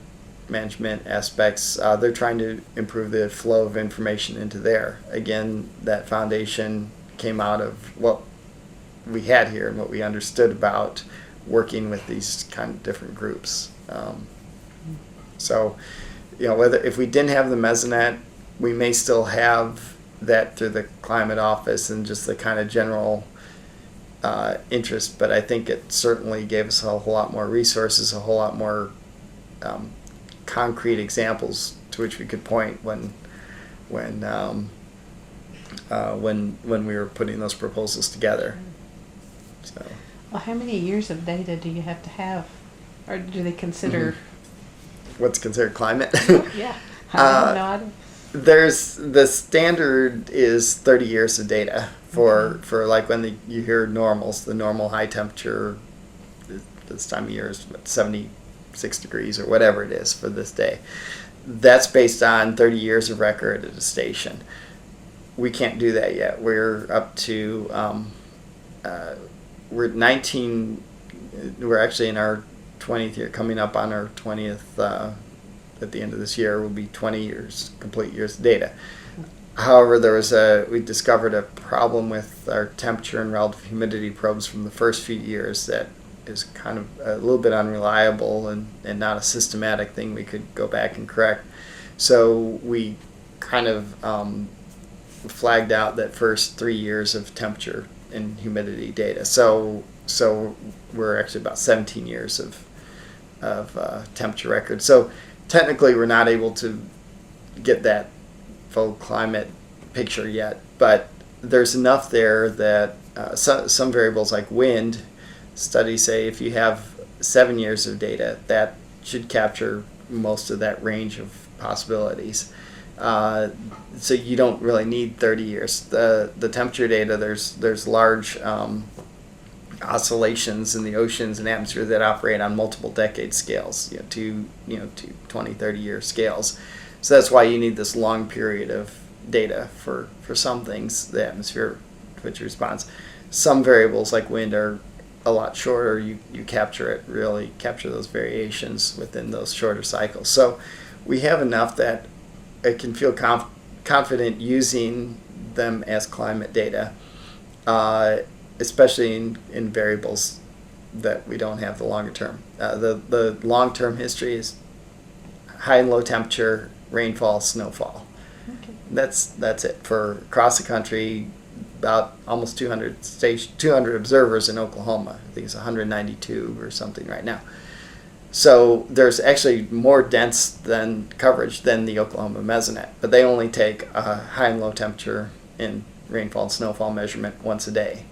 [SPEAKER 2] management aspects. They're trying to improve the flow of information into there. Again, that foundation came out of what we had here and what we understood about working with these kind of different groups. So, whether if we didn't have the Mesonet, we may still have that through the climate office and just the kind of general interest, but I think it certainly gave us a whole lot more resources, a whole lot more concrete examples to which we could point when we were putting those proposals together. So,
[SPEAKER 1] well, how many years of data do you have, or do they consider?
[SPEAKER 2] What's considered climate?
[SPEAKER 1] Yeah, I don't know. I don't.
[SPEAKER 2] There's the standard is 30 years of data for like when you hear normals, the normal high temperature this time of year is 76 degrees or whatever it is for this day. That's based on 30 years of record at a station. We can't do that yet. We're up to we're 19. We're actually in our 20th year, coming up on our 20th. At the end of this year will be 20 years, complete years of data. However, we discovered a problem with our temperature and relative humidity probes from the first few years that is kind of a little bit unreliable and not a systematic thing we could go back and correct. So we kind of flagged out that first 3 years of temperature and humidity data. So we're actually about 17 years of temperature record. So technically, we're not able to get that full climate picture yet, but there's enough there that some variables like wind, studies say if you have 7 years of data, that should capture most of that range of possibilities. So you don't really need 30 years. The temperature data, there's large oscillations in the oceans and atmosphere that operate on multiple decade scales, to 20, 30 year scales. So that's why you need this long period of data for some things, the atmosphere which responds. Some variables like wind are a lot shorter. You capture those variations within those shorter cycles. So we have enough that I can feel confident using them as climate data, especially in variables that we don't have the longer term. The long-term history is high and low temperature, rainfall, snowfall.
[SPEAKER 1] Okay.
[SPEAKER 2] That's it for across the country. About almost 200 observers in Oklahoma. I think it's 192 or something right now. So there's actually more dense coverage than the Oklahoma Mesonet, but they only take a high and low temperature and rainfall and snowfall measurement once a day.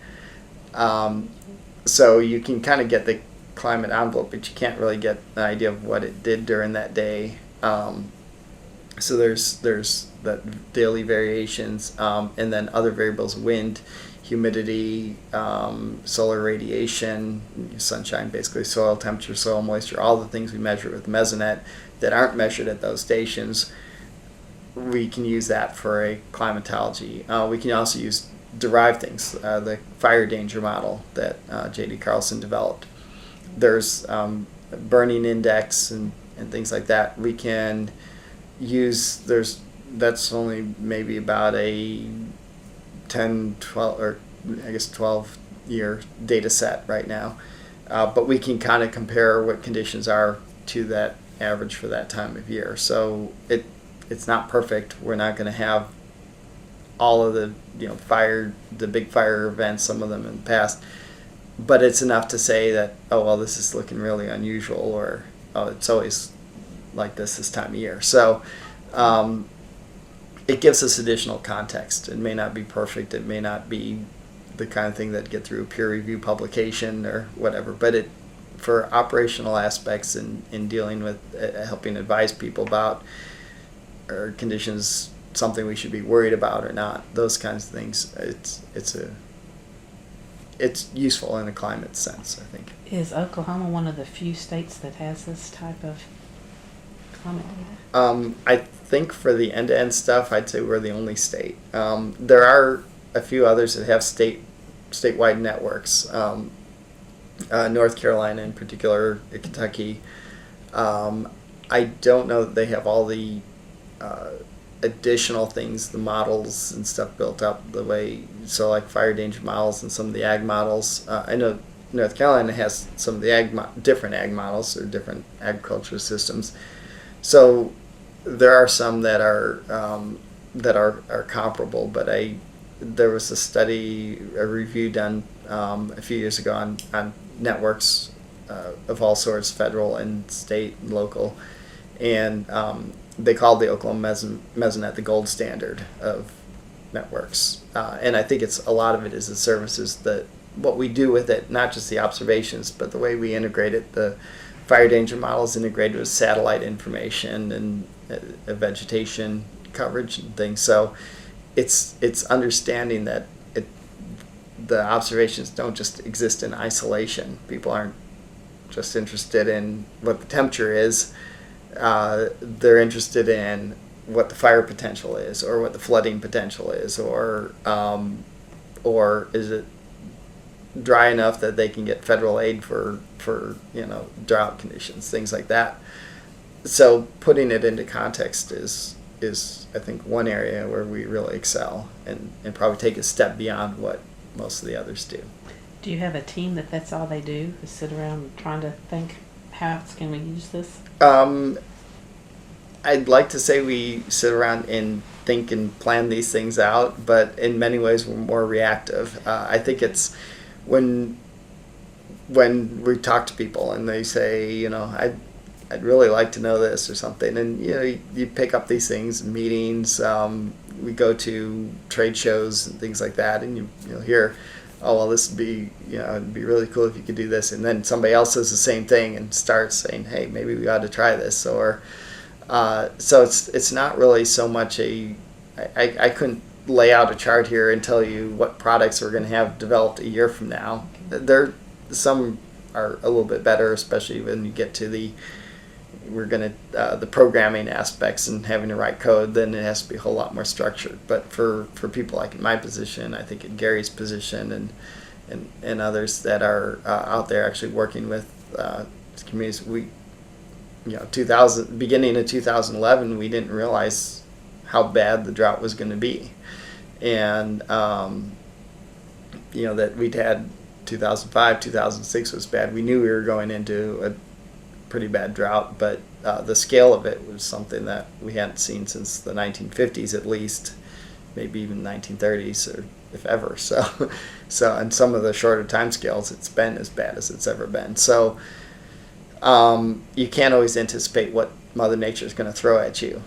[SPEAKER 2] So you can kind of get the climate envelope, but you can't really get an idea of what it did during that day. So there's that daily variations, and then other variables: wind, humidity, solar radiation, sunshine, basically soil temperature, soil moisture, all the things we measure with Mesonet that aren't measured at those stations. We can use that for a climatology. We can also use derived things, the fire danger model that J.D. Carlson developed. There's burning index and things like that. We can use, that's only maybe about a 10, 12, or I guess 12 year data set right now. But we can kind of compare what conditions are to that average for that time of year. So it's not perfect. We're not going to have all of the the big fire events, some of them in the past, but it's enough to say that, oh well, this is looking really unusual, or oh, it's always like this time of year. So it gives us additional context. It may not be perfect. It may not be the kind of thing that get through a peer review publication or whatever, but it, for operational aspects in dealing with helping advise people about are conditions something we should be worried about or not, those kinds of things, it's useful in a climate sense, I think.
[SPEAKER 1] Is Oklahoma one of the few states that has this type of climate data?
[SPEAKER 2] I think for the end-to-end stuff, I'd say we're the only state. There are a few others that have statewide networks. North Carolina in particular, Kentucky. I don't know that they have all the additional things, the models and stuff built up the way, so like fire danger models and some of the ag models. I know North Carolina has some of the different ag models or different agriculture systems. So there are some that are comparable, but there was a review done a few years ago on networks of all sorts, federal and state and local, and they called the Oklahoma Mesonet the gold standard of networks. And I think a lot of it is the services, that what we do with it, not just the observations, but the way we integrate it. The fire danger models integrated with satellite information and vegetation coverage and things. So it's understanding that the observations don't just exist in isolation. People aren't just interested in what the temperature is. They're interested in what the fire potential is, or what the flooding potential is, or is it dry enough that they can get federal aid for drought conditions, things like that. So putting it into context is I think one area where we really excel and probably take a step beyond what most of the others do.
[SPEAKER 1] Do you have a team that's all they do, is sit around trying to think, how else can we use this?
[SPEAKER 2] I'd like to say we sit around and think and plan these things out, but in many ways we're more reactive. I think it's when we talk to people and they say, I'd really like to know this or something, and you pick up these things in meetings. We go to trade shows and things like that, and you'll hear, oh well, this would be it'd be really cool if you could do this, and then somebody else says the same thing and starts saying, hey, maybe we ought to try this, or so it's not really so much I couldn't lay out a chart here and tell you what products we're going to have developed a year from now. Some are a little bit better, especially when you get to the programming aspects and having to write code. Then it has to be a whole lot more structured. But for people like in my position, I think in Gary's position and others that are out there actually working with communities, beginning of 2011, we didn't realize how bad the drought was going to be, and that we'd had 2005, 2006 was bad. We knew we were going into a pretty bad drought, but the scale of it was something that we hadn't seen since the 1950s at least, maybe even 1930s, or if ever. So on some of the shorter time scales, it's been as bad as it's ever been. So you can't always anticipate what Mother Nature is going to throw at you.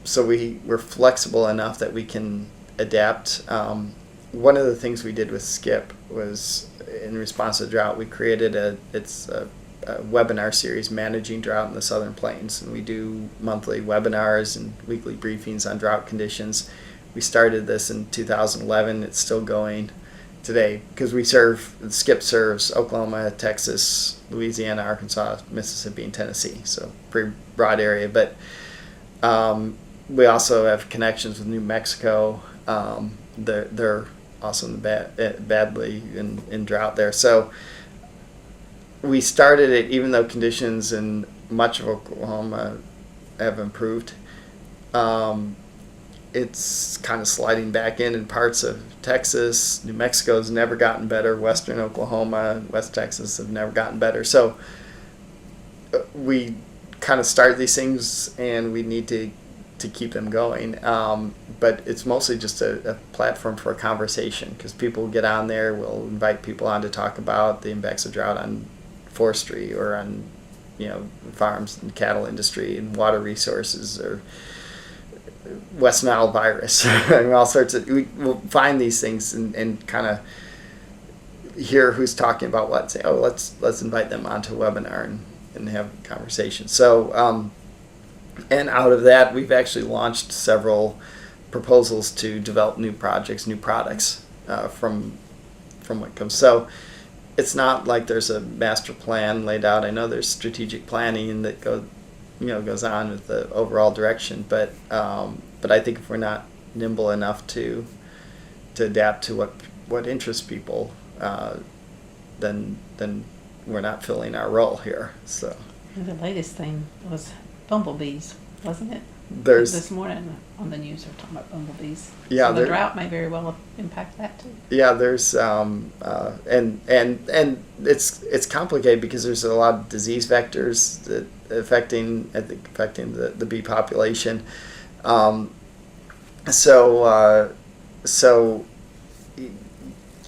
[SPEAKER 2] So we're flexible enough that we can adapt. One of the things we did with SCIP was, in response to drought, we created a webinar series, Managing Drought in the Southern Plains, and we do monthly webinars and weekly briefings on drought conditions. We started this in 2011. It's still going today because SCIP serves Oklahoma, Texas, Louisiana, Arkansas, Mississippi, and Tennessee, so pretty broad area. But we also have connections with New Mexico. They're also badly in drought there. So we started it, even though conditions in much of Oklahoma have improved. It's kind of sliding back in parts of Texas. New Mexico's never gotten better. Western Oklahoma, West Texas have never gotten better. So we kind of start these things, and we need to keep them going. But it's mostly just a platform for a conversation, because people get on there. We'll invite people on to talk about the impacts of drought on forestry, or on farms and cattle industry and water resources, or West Nile virus, and all sorts of. We'll find these things and kind of hear who's talking about what, and say, oh, let's invite them onto a webinar and have a conversation. So, and out of that, we've actually launched several proposals to develop new projects, new products from what comes. So it's not like there's a master plan laid out. I know there's strategic planning that goes on with the overall direction, but I think if we're not nimble enough to adapt to what interests people, then we're not filling our role here. So
[SPEAKER 1] And the latest thing was bumblebees, wasn't it?
[SPEAKER 2] there's
[SPEAKER 1] This morning on the news, they're talking about bumblebees.
[SPEAKER 2] Yeah,
[SPEAKER 1] so the
[SPEAKER 2] there-
[SPEAKER 1] drought may very well impact that too.
[SPEAKER 2] yeah, there's and it's complicated because there's a lot of disease vectors that affecting the bee population. So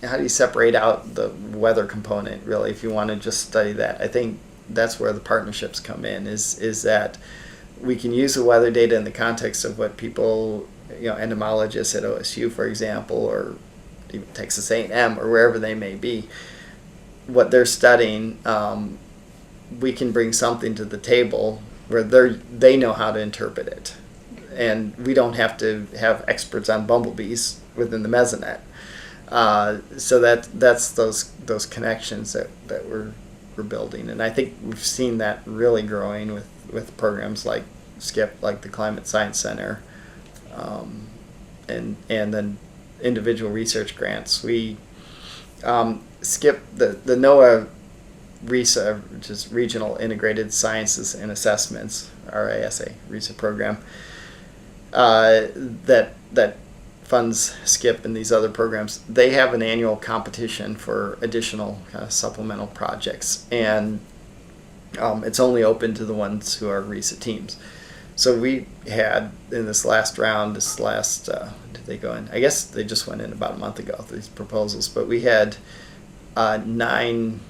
[SPEAKER 2] how do you separate out the weather component, really, if you want to just study that? I think that's where the partnerships come in, is that we can use the weather data in the context of what people, entomologists at OSU, for example, or even Texas A&M, or wherever they may be, what they're studying, we can bring something to the table where they know how to interpret it. And we don't have to have experts on bumblebees within the Mesonet. So that's those connections that we're building, and I think we've seen that really growing with programs like SCIP, like the Climate Science Center, and then individual research grants. We SCIP, the NOAA RISA, which is Regional Integrated Sciences and Assessments, RISA program, that funds SCIP and these other programs. They have an annual competition for additional kind of supplemental projects, and it's only open to the ones who are RISA teams. So we had in this last round, did they go in? I guess they just went in about a month ago, these proposals, but we had 9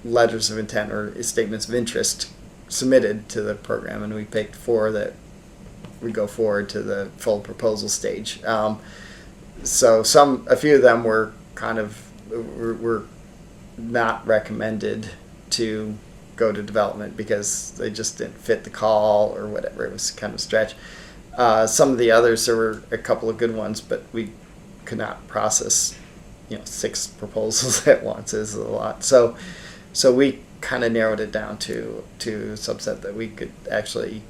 [SPEAKER 2] letters of intent or statements of interest submitted to the program, and we picked 4 that would go forward to the full proposal stage. So a few of them were were not recommended to go to development because they just didn't fit the call or whatever. It was kind of a stretch. Some of the others, there were a couple of good ones, but we could not process 6 proposals at once. Is a lot. So we kind of narrowed it down to a subset that we could actually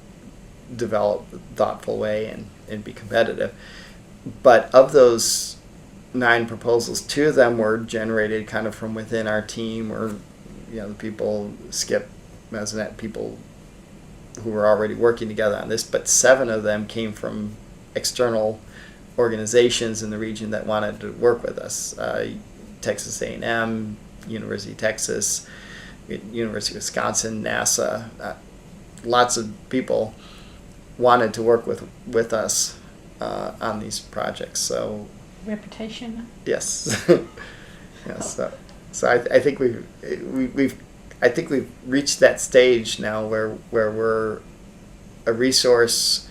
[SPEAKER 2] develop a thoughtful way and be competitive. But of those 9 proposals, 2 of them were generated kind of from within our team, or the people, SCIP, Mesonet people who were already working together on this, but 7 of them came from external organizations in the region that wanted to work with us. Texas A&M, University of Texas, University of Wisconsin, NASA, lots of people wanted to work with us on these projects. So
[SPEAKER 1] Reputation.
[SPEAKER 2] yes, yes. So I think we've reached that stage now where we're a resource.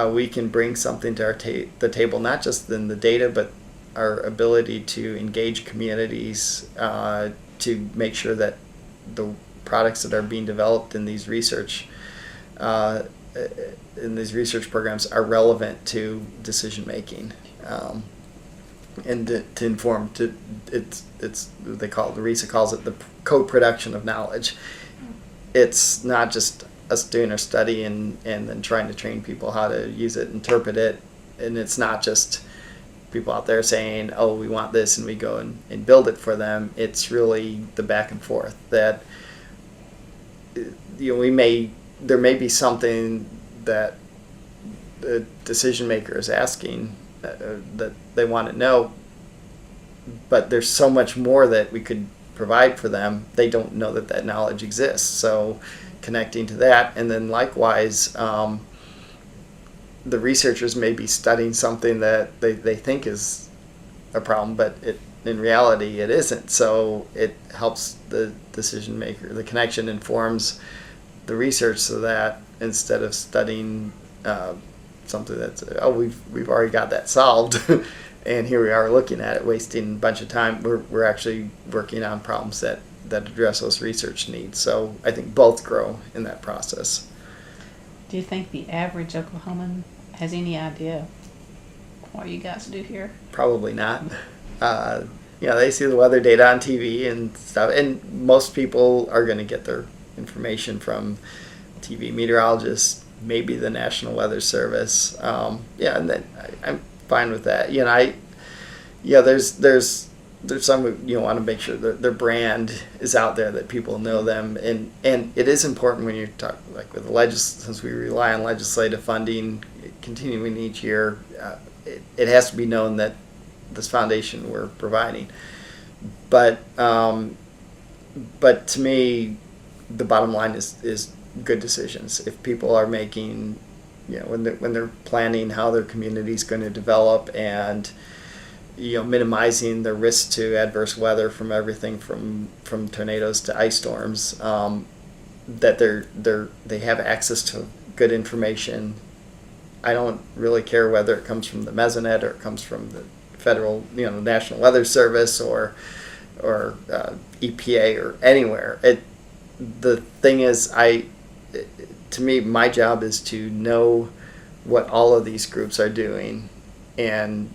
[SPEAKER 2] We can bring something to the table, not just in the data, but our ability to engage communities to make sure that the products that are being developed in these research programs are relevant to decision making, and to inform. They call it, the RISA calls it the co-production of knowledge. It's not just us doing our study and then trying to train people how to use it, interpret it, and it's not just people out there saying, oh, we want this, and we go and build it for them. It's really the back and forth that there may be something that the decision maker is asking that they want to know, but there's so much more that we could provide for them. They don't know that knowledge exists. So connecting to that, and then likewise, the researchers may be studying something that they think is a problem, but in reality it isn't. So it helps the decision maker. The connection informs the research, so that instead of studying something that's we've already got that solved, and here we are looking at it, wasting a bunch of time. We're actually working on problems that address those research needs. So I think both grow in that process.
[SPEAKER 1] Do you think the average Oklahoman has any idea what you guys do here?
[SPEAKER 2] Probably not. They see the weather data on TV and stuff, and most people are going to get their information from TV meteorologists, maybe the National Weather Service. And then I'm fine with that. There's some who want to make sure that their brand is out there, that people know them, and it is important when you're talking like with the since we rely on legislative funding continuing each year. It has to be known that this foundation we're providing. But to me, the bottom line is good decisions. If people are making, when they're planning how their community is going to develop, and minimizing the risk to adverse weather from everything from tornadoes to ice storms, that they have access to good information. I don't really care whether it comes from the Mesonet or it comes from the federal, National Weather Service or EPA or anywhere. The thing is, to me, my job is to know what all of these groups are doing and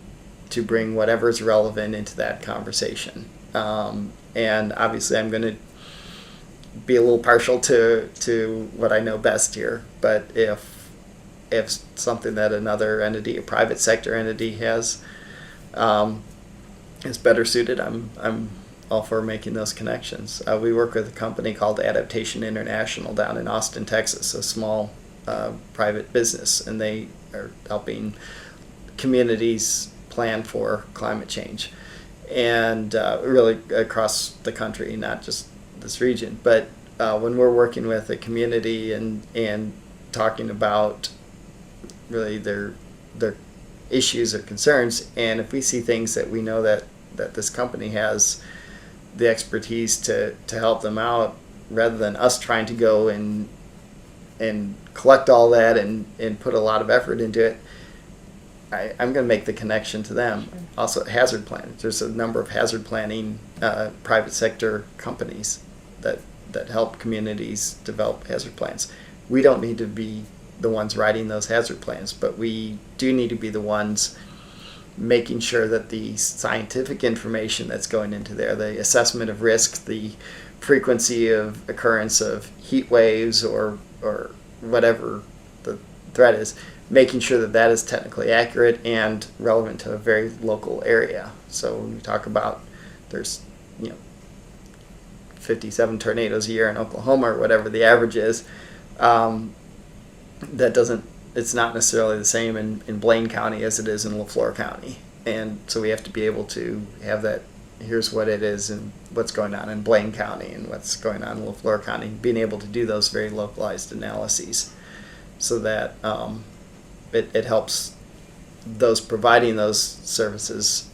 [SPEAKER 2] to bring whatever's relevant into that conversation. And obviously, I'm going to be a little partial to what I know best here. But if something that another entity, a private sector entity, is better suited, I'm all for making those connections. We work with a company called Adaptation International down in Austin, Texas, a small private business, and they are helping communities plan for climate change, and really across the country, not just this region. But when we're working with a community and talking about really their issues or concerns, and if we see things that we know that this company has the expertise to help them out, rather than us trying to go and collect all that and put a lot of effort into it, I'm going to make the connection to them.
[SPEAKER 1] Sure.
[SPEAKER 2] Also, hazard planning. There's a number of hazard planning private sector companies that help communities develop hazard plans. We don't need to be the ones writing those hazard plans, but we do need to be the ones making sure that the scientific information that's going into there, the assessment of risk, the frequency of occurrence of heat waves or whatever the threat is, making sure that is technically accurate and relevant to a very local area. So when we talk about there's 57 tornadoes a year in Oklahoma or whatever the average is, it's not necessarily the same in Blaine County as it is in LaFleur County. And so we have to be able to have that, here's what it is and what's going on in Blaine County and what's going on in LaFleur County, being able to do those very localized analyses so that it helps those providing those services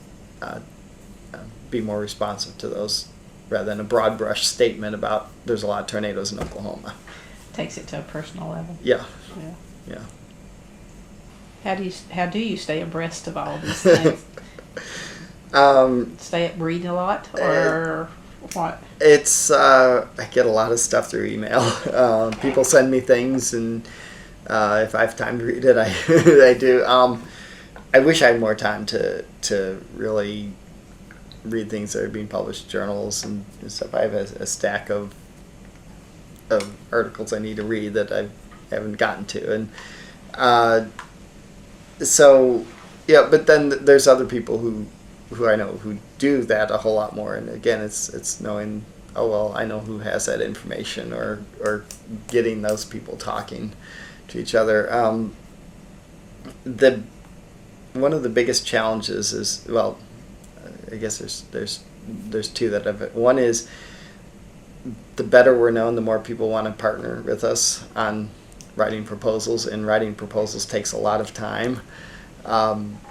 [SPEAKER 2] be more responsive to those, rather than a broad brush statement about there's a lot of tornadoes in Oklahoma.
[SPEAKER 1] Takes it to a personal level.
[SPEAKER 2] Yeah.
[SPEAKER 1] Yeah. How do you stay abreast of all of these things? Stay up reading a lot, or what?
[SPEAKER 2] It's I get a lot of stuff through email. People send me things, and if I have time to read it, I do. I wish I had more time to really read things that are being published in journals and stuff. I have a stack of articles I need to read that I haven't gotten to, and but then there's other people who I know who do that a whole lot more, and again it's knowing, I know who has that information, or getting those people talking to each other. One of the biggest challenges is, I guess there's two that I've. One is, the better we're known, the more people want to partner with us on writing proposals, and writing proposals takes a lot of time.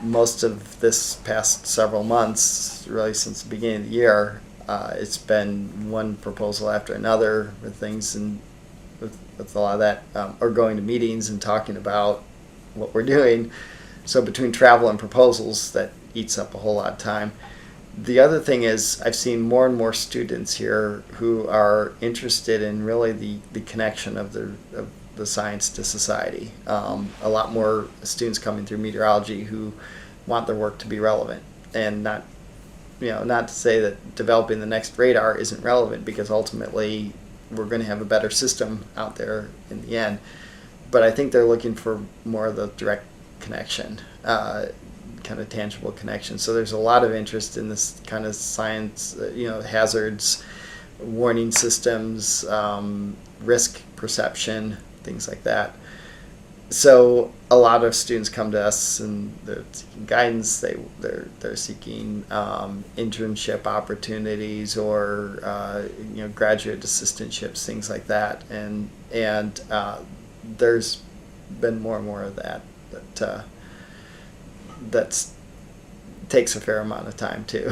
[SPEAKER 2] Most of this past several months, really since the beginning of the year, it's been one proposal after another with things, and with a lot of that, or going to meetings and talking about what we're doing. So between travel and proposals, that eats up a whole lot of time. The other thing is I've seen more and more students here who are interested in really the connection of the science to society. A lot more students coming through meteorology who want their work to be relevant, and not to say that developing the next radar isn't relevant, because ultimately we're going to have a better system out there in the end. But I think they're looking for more of the direct connection, kind of tangible connection. So there's a lot of interest in this kind of science, hazards, warning systems, risk perception, things like that. So a lot of students come to us and they're seeking guidance. They're seeking internship opportunities, or graduate assistantships, things like that. And there's been more and more of that takes a fair amount of time too.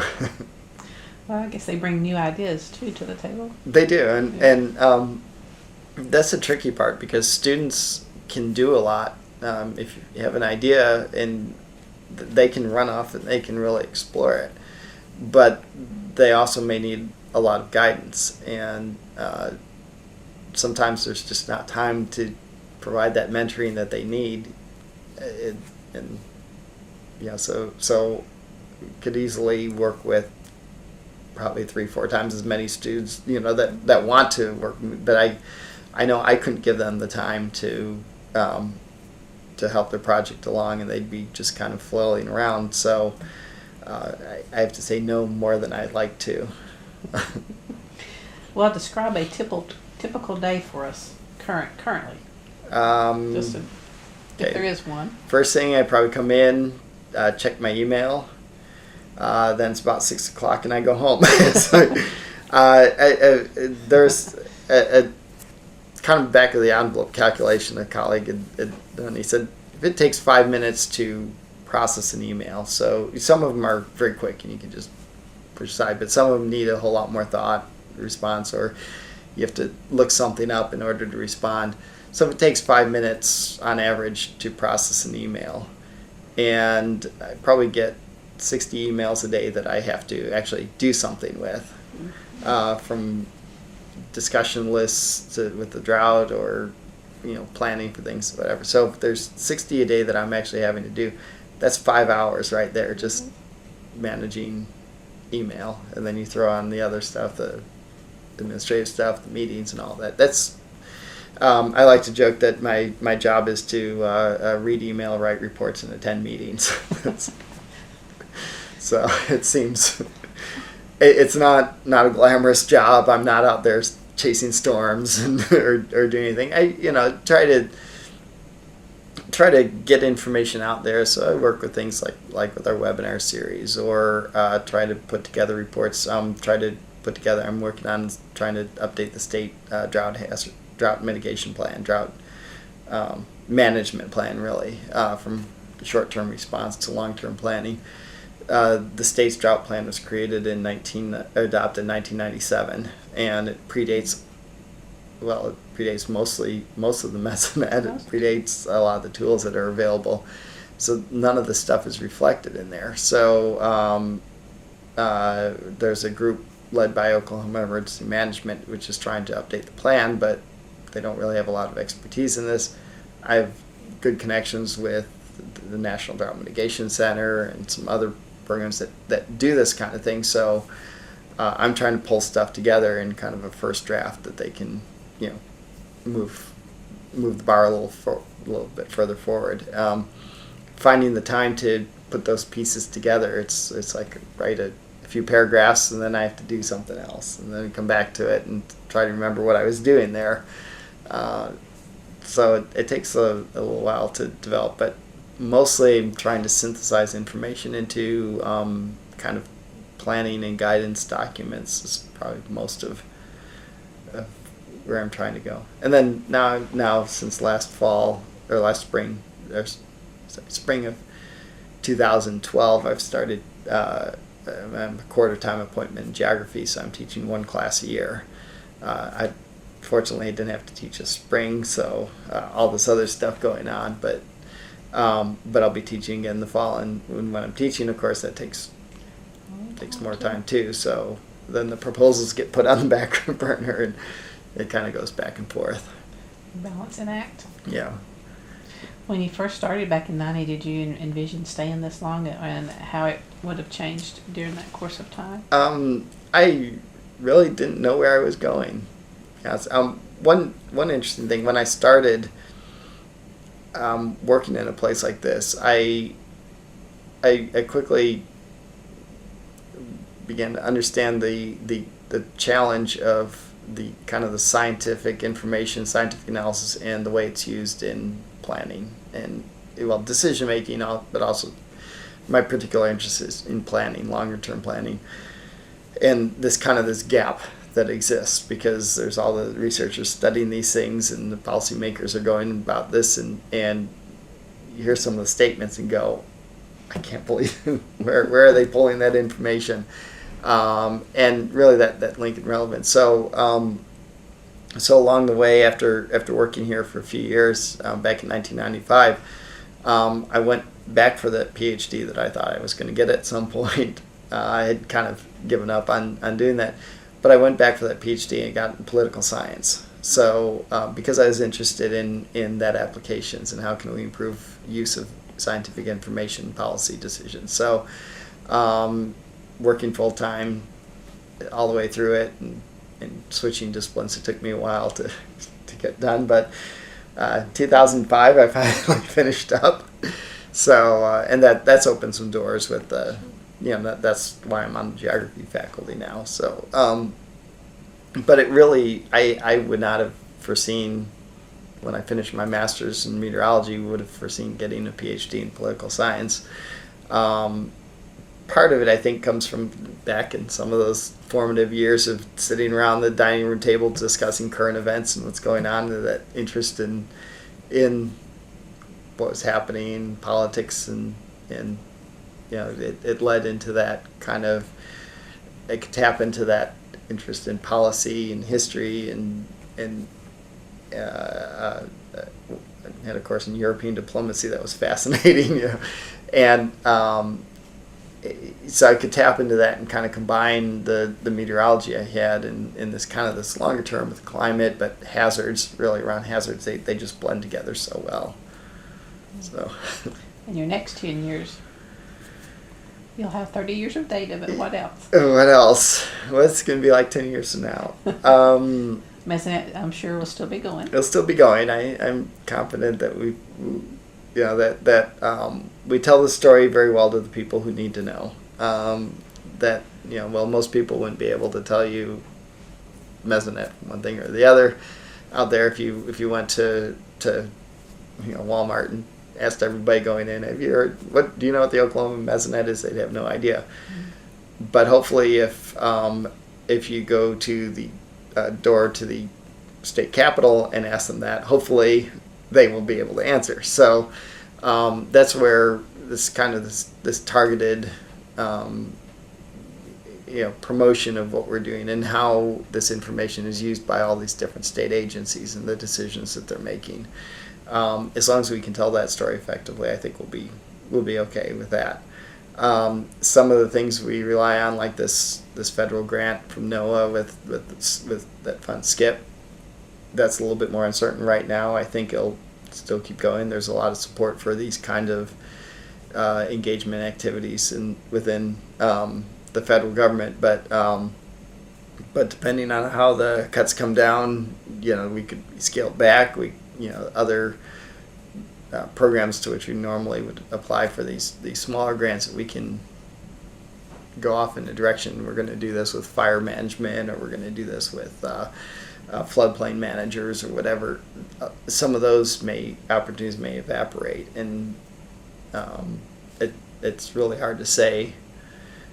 [SPEAKER 1] Well, I guess they bring new ideas too to the table.
[SPEAKER 2] They do, and that's the tricky part, because students can do a lot if you have an idea and they can run off and they can really explore it, but they also may need a lot of guidance, and sometimes there's just not time to provide that mentoring that they need, so could easily work with probably 3-4 times as many students that want to work, but I know I couldn't give them the time to help their project along, and they'd be just kind of flailing around. So I have to say no more than I'd like to.
[SPEAKER 1] Well, describe a typical day for us currently. If there is one.
[SPEAKER 2] First thing, I probably come in, check my email. Then it's about 6 o'clock, and I go home. So, there's a kind of back of the envelope calculation a colleague had done. He said if it takes 5 minutes to process an email, so some of them are very quick and you can just push aside, but some of them need a whole lot more thought, response, or you have to look something up in order to respond. So if it takes 5 minutes on average to process an email, and I probably get 60 emails a day that I have to actually do something with, from discussion lists with the drought, or planning for things, whatever. So if there's 60 a day that I'm actually having to do, that's 5 hours right there just managing email, and then you throw on the other stuff, the administrative stuff, the meetings and all that. That's I like to joke that my job is to read email, write reports, and attend meetings. So it seems it's not a glamorous job. I'm not out there chasing storms or doing anything. I try to get information out there. So I work with things like with our webinar series, or try to put together reports. I'm working on trying to update the state drought mitigation plan, drought management plan, really, from short-term response to long-term planning. The state's drought plan was created adopted in 1997, and it predates most of the Mesonet. It predates a lot of the tools that are available, so none of the stuff is reflected in there. So there's a group led by Oklahoma Emergency Management, which is trying to update the plan, but they don't really have a lot of expertise in this. I have good connections with the National Drought Mitigation Center and some other programs that do this kind of thing. So I'm trying to pull stuff together in kind of a first draft that they can, move the bar a little bit further forward. Finding the time to put those pieces together, it's like write a few paragraphs and then I have to do something else and then come back to it and try to remember what I was doing there. So it takes a little while to develop, but mostly I'm trying to synthesize information into kind of planning and guidance documents is probably most of where I'm trying to go. And then now since spring of 2012, I've started I'm a quarter-time appointment in geography, so I'm teaching one class a year. I fortunately didn't have to teach a spring, so all this other stuff going on, but But I'll be teaching again in the fall, and when I'm teaching, of course, that takes more time too. So then the proposals get put on the back burner, and it kind of goes back and forth.
[SPEAKER 1] Balance and act.
[SPEAKER 2] Yeah.
[SPEAKER 1] When you first started back in '90, did you envision staying this long, and how it would have changed during that course of time?
[SPEAKER 2] I really didn't know where I was going. Yes. One interesting thing, when I started working in a place like this, I quickly began to understand the challenge of the kind of the scientific information, scientific analysis, and the way it's used in planning and, well, decision making, but also my particular interest is in planning, longer term planning, and this gap that exists because there's all the researchers studying these things and the policymakers are going about this, and you hear some of the statements and go, I can't believe where are they pulling that information, and really that link and relevance. So along the way, after working here for a few years, back in 1995, I went back for the PhD that I thought I was going to get at some point. I had kind of given up on doing that, but I went back for that PhD and got in political science. So because I was interested in that applications and how can we improve use of scientific information policy decisions. So working full time all the way through it, and switching disciplines, it took me a while to get done, but 2005 I finally finished up. So and that's opened some doors with that's why I'm on the geography faculty now. So but it really, I would not have foreseen, when I finished my master's in meteorology, would have foreseen getting a PhD in political science. Part of it, I think, comes from back in some of those formative years of sitting around the dining room table discussing current events and what's going on, and that interest in what was happening in politics, and it led into that kind of, it could tap into that interest in policy and history, and I had a course in European diplomacy that was fascinating, and so I could tap into that and kind of combine the meteorology I had in this kind of this longer term with climate, but hazards, really around hazards, they just blend together so well. So.
[SPEAKER 1] In your next 10 years, you'll have 30 years of data, but what else?
[SPEAKER 2] What else? What's going to be like 10 years from now?
[SPEAKER 1] Mesonet, I'm sure, will still be going.
[SPEAKER 2] It'll still be going. I'm confident that we tell the story very well to the people who need to know. Most people wouldn't be able to tell you Mesonet one thing or the other out there. If you went to Walmart and asked everybody going in, have you heard, do you know what the Oklahoma Mesonet is? They'd have no idea. Mm-hmm. But hopefully, if you go to the door to the state capitol and ask them that, hopefully they will be able to answer. So that's where this targeted promotion of what we're doing and how this information is used by all these different state agencies and the decisions that they're making. As long as we can tell that story effectively, I think we'll be okay with that. Some of the things we rely on, like this federal grant from NOAA with that fund SCIP, that's a little bit more uncertain right now. I think it'll still keep going. There's a lot of support for these kind of engagement activities within the federal government, but depending on how the cuts come down, we could scale it back. Other programs to which we normally would apply for these smaller grants, that we can go off in a direction. We're going to do this with fire management, or we're going to do this with floodplain managers, or whatever. Some of those opportunities may evaporate, and it's really hard to say.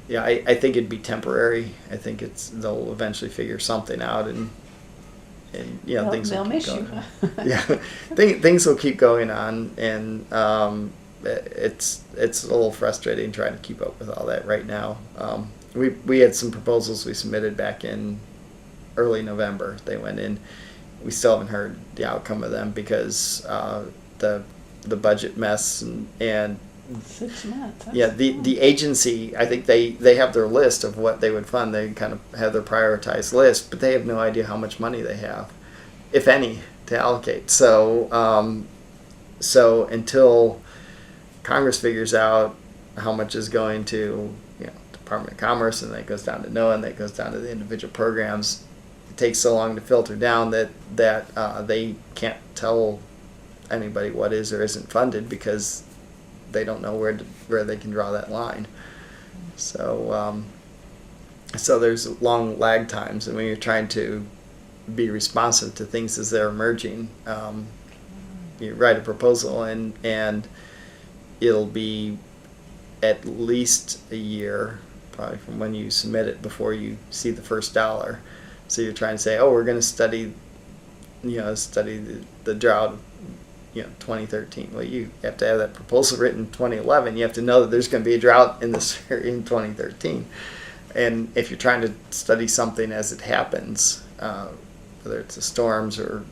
[SPEAKER 2] I think it'd be temporary. I think they'll eventually figure something out, and things will keep going. Things will keep going on, and it's a little frustrating trying to keep up with all that right now. We had some proposals we submitted back in early November. They went in. We still haven't heard the outcome of them because the the budget mess and
[SPEAKER 1] 6 months.
[SPEAKER 2] yeah, the agency, I think they have their list of what they would fund. They kind of have their prioritized list, but they have no idea how much money they have, if any, to allocate. So so until Congress figures out how much is going to, you know, Department of Commerce, and that goes down to NOAA, and that goes down to the individual programs, it takes so long to filter down that they can't tell anybody what is or isn't funded because they don't know where they can draw that line. So so there's long lag times, and when you're trying to be responsive to things as they're emerging, you write a proposal and it'll be at least a year probably from when you submit it before you see the first dollar. So you're trying to say, oh, we're going to study the drought, 2013. Well, you have to have that proposal written in 2011. You have to know that there's going to be a drought in this in 2013. And if you're trying to study something as it happens, whether it's the storms or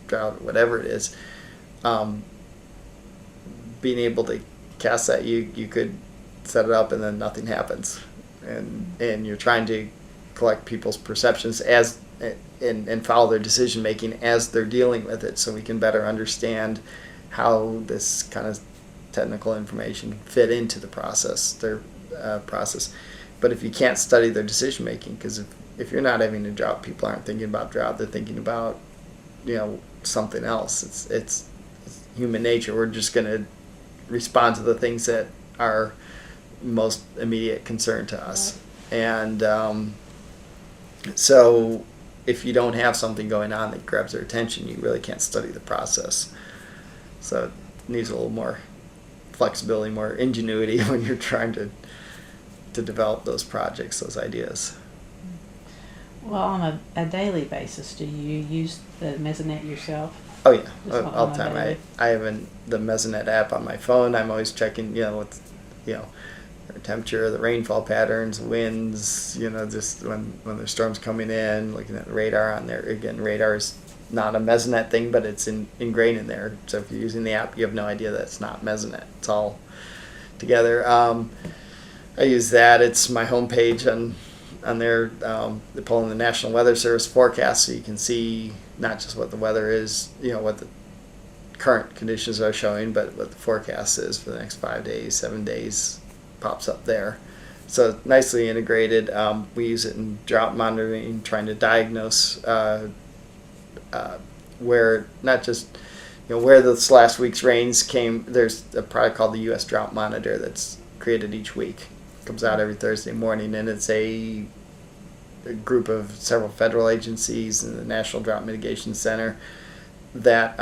[SPEAKER 2] drought or whatever it is, being able to cast that, you could set it up and then nothing happens, and you're trying to collect people's perceptions as and follow their decision making as they're dealing with it, so we can better understand how this kind of technical information fit into the process, their process. But if you can't study their decision making, because if you're not having a drought, people aren't thinking about drought; they're thinking about something else. It's human nature. We're just going to respond to the things that are most immediate concern to us, and so if you don't have something going on that grabs their attention, you really can't study the process. So it needs a little more flexibility, more ingenuity when you're trying to develop those projects, those ideas.
[SPEAKER 1] Well, on a daily basis, do you use the Mesonet yourself?
[SPEAKER 2] Oh yeah,
[SPEAKER 1] Just
[SPEAKER 2] all the
[SPEAKER 1] on a
[SPEAKER 2] time.
[SPEAKER 1] daily?
[SPEAKER 2] I have the Mesonet app on my phone. I'm always checking, what's, the temperature, the rainfall patterns, winds, just when there's storms coming in, looking at the radar on there. Again, radar is not a Mesonet thing, but it's ingrained in there. So if you're using the app, you have no idea that it's not Mesonet. It's all together. I use that. It's my homepage on there. They pull in the National Weather Service forecast, so you can see not just what the weather is, what the current conditions are showing, but what the forecast is for the next 5 days, 7 days, pops up there. So it's nicely integrated. We use it in drought monitoring, trying to diagnose where not just where this last week's rains came. There's a product called the U.S. Drought Monitor that's created each week. It comes out every Thursday morning, and it's a group of several federal agencies and the National Drought Mitigation Center that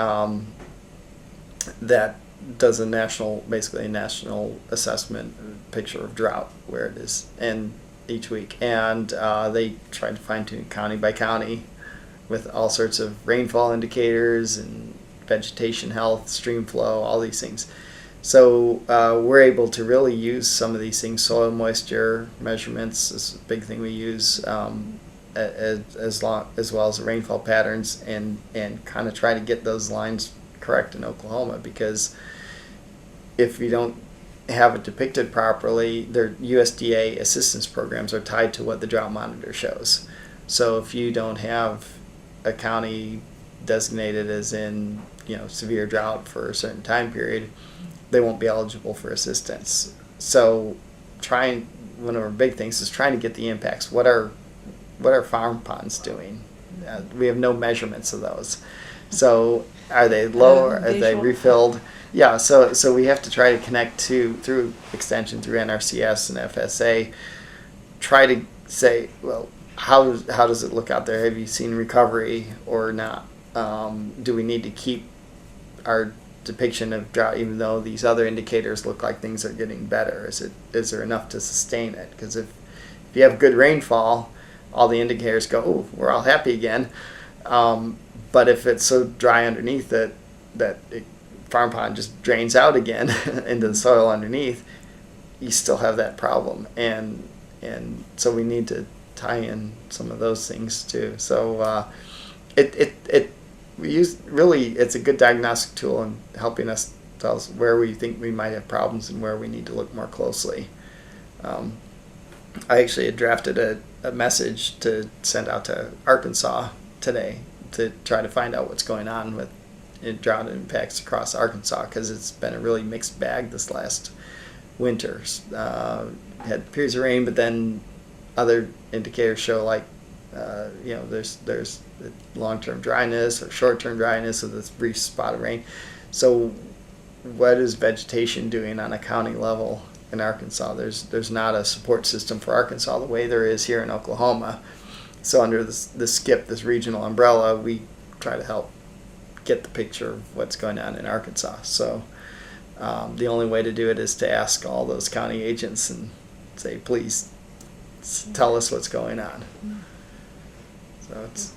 [SPEAKER 2] does basically a national assessment picture of drought where it is, and each week, and they try to fine tune county by county with all sorts of rainfall indicators and vegetation health, stream flow, all these things. So we're able to really use some of these things. Soil moisture measurements is a big thing we use, as well as the rainfall patterns, and kind of try to get those lines correct in Oklahoma, because if you don't have it depicted properly, their USDA assistance programs are tied to what the drought monitor shows. So if you don't have a county designated as in severe drought for a certain time period, they won't be eligible for assistance. So one of our big things is trying to get the impacts. What are farm ponds doing? We have no measurements of those. So are they low or are they refilled? Yeah, so we have to try to connect through extension, through NRCS and FSA, try to say, well, how does it look out there? Have you seen recovery or not? Do we need to keep our depiction of drought even though these other indicators look like things are getting better? Is there enough to sustain it? Because if you have good rainfall, all the indicators go, oh, we're all happy again. But if it's so dry underneath that farm pond just drains out again into the soil underneath, you still have that problem. And so we need to tie in some of those things too. So it's a good diagnostic tool in helping us tell us where we think we might have problems and where we need to look more closely. I actually had drafted a message to send out to Arkansas today to try to find out what's going on with drought impacts across Arkansas, because it's been a really mixed bag this last winter. Had periods of rain, but then other indicators show like there's long-term dryness or short-term dryness with this brief spot of rain. So what is vegetation doing on a county level in Arkansas? There's not a support system for Arkansas the way there is here in Oklahoma. So under this SCIP, this regional umbrella, we try to help get the picture of what's going on in Arkansas. So the only way to do it is to ask all those county agents and say, please tell us what's going on. So it's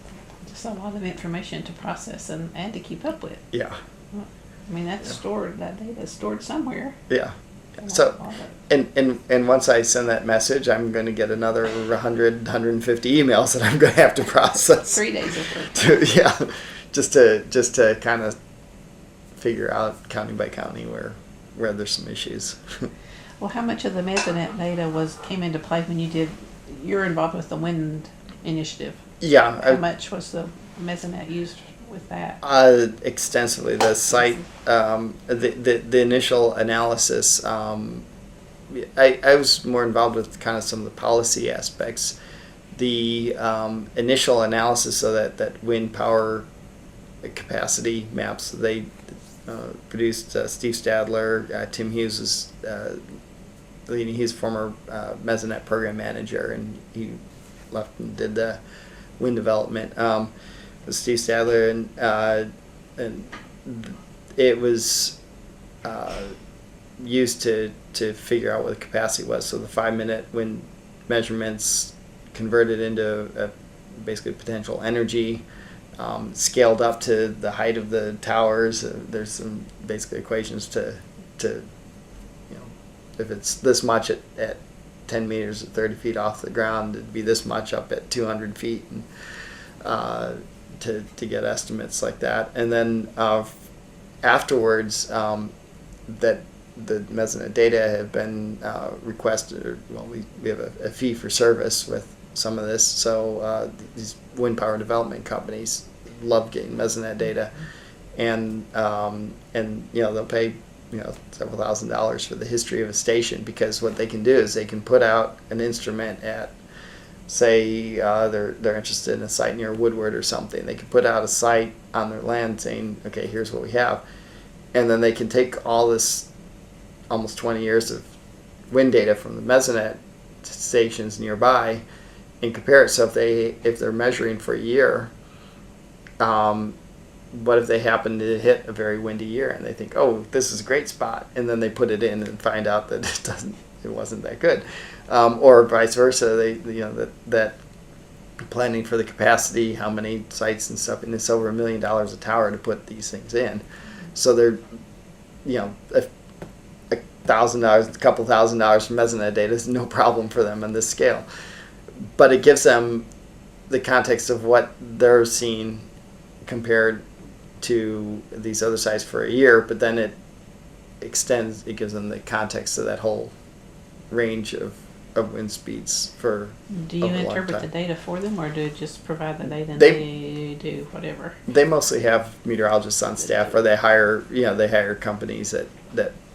[SPEAKER 1] just a lot of information to process and to keep up with.
[SPEAKER 2] Yeah.
[SPEAKER 1] I mean, that's stored, that data is stored somewhere.
[SPEAKER 2] Yeah. So, and once I send that message, I'm going to get another 100, 150 emails that I'm going to have to process.
[SPEAKER 1] 3 days of work.
[SPEAKER 2] Yeah, just to kind of figure out county by county where there's some issues.
[SPEAKER 1] Well, how much of the Mesonet data came into play when you're involved with the wind initiative?
[SPEAKER 2] Yeah.
[SPEAKER 1] How much was the Mesonet used with that?
[SPEAKER 2] Extensively. The site, the initial analysis, I was more involved with kind of some of the policy aspects. The initial analysis of that wind power capacity maps, they produced Steve Stadler, Tim Hughes is leading. He's a former Mesonet program manager, and he left and did the wind development. With Steve Stadler, and it was used to figure out what the capacity was. So the 5-minute wind measurements converted into basically potential energy, scaled up to the height of the towers. There's some basic equations to if it's this much at 10 meters at 30 feet off the ground, it'd be this much up at 200 feet, and to get estimates like that. And then afterwards, that the Mesonet data have been requested, or we have a fee for service with some of this. So these wind power development companies love getting Mesonet data, and they'll pay several $1,000s for the history of a station, because what they can do is they can put out an instrument at, say they're interested in a site near Woodward or something. They can put out a site on their land saying, okay, here's what we have, and then they can take all this almost 20 years of wind data from the Mesonet stations nearby and compare it. So if they're measuring for a year, what if they happen to hit a very windy year and they think, oh, this is a great spot, and then they put it in and find out that it wasn't that good, or vice versa. That planning for the capacity, how many sites and stuff, and it's over $1 million a tower to put these things in. So they're, $1,000, a couple $1,000 from Mesonet data is no problem for them on this scale, but it gives them the context of what they're seeing compared to these other sites for a year, but then it gives them the context of that whole range of wind speeds for
[SPEAKER 1] Do you
[SPEAKER 2] a long
[SPEAKER 1] interpret
[SPEAKER 2] time.
[SPEAKER 1] the data for them, or do you just provide the data and they do whatever?
[SPEAKER 2] They mostly have meteorologists on staff, or they hire companies that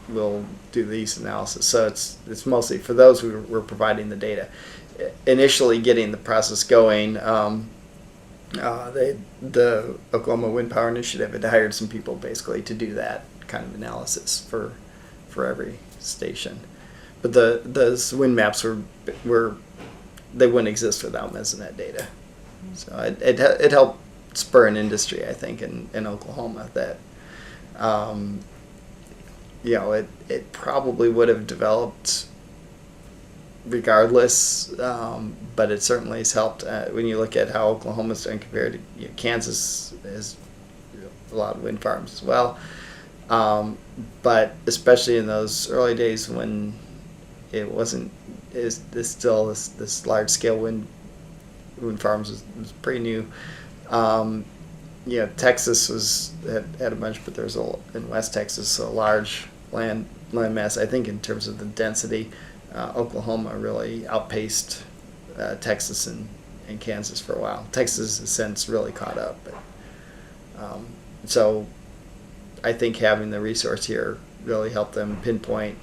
[SPEAKER 2] will do these analysis. So it's mostly for those who we're providing the data. Initially getting the process going, the Oklahoma Wind Power Initiative had hired some people basically to do that kind of analysis for every station. But those wind maps they wouldn't exist without Mesonet data. So it helped spur an industry, I think, in Oklahoma that it probably would have developed regardless, but it certainly has helped. When you look at how Oklahoma's done compared to Kansas, has a lot of wind farms as well, but especially in those early days when it wasn't, still this large scale wind farms was pretty new. Texas had a bunch, but there's in West Texas a large land mass. I think in terms of the density, Oklahoma really outpaced Texas and Kansas for a while. Texas has since really caught up. So I think having the resource here really helped them pinpoint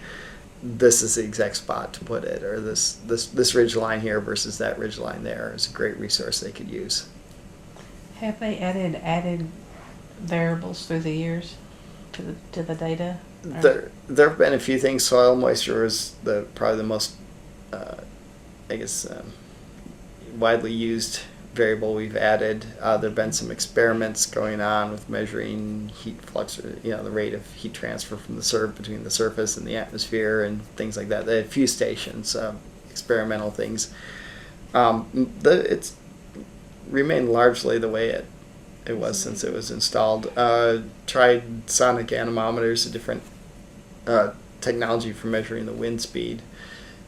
[SPEAKER 2] this is the exact spot to put it, or this ridge line here versus that ridge line there is a great resource they could use.
[SPEAKER 1] Have they added variables through the years to the data?
[SPEAKER 2] There have been a few things. Soil moisture is probably the most, I guess, widely used variable we've added. There have been some experiments going on with measuring heat flux, or, the rate of heat transfer from between the surface and the atmosphere and things like that. They had a few stations, experimental things. It's remained largely the way it was since it was installed. Tried sonic anemometers, a different technology for measuring the wind speed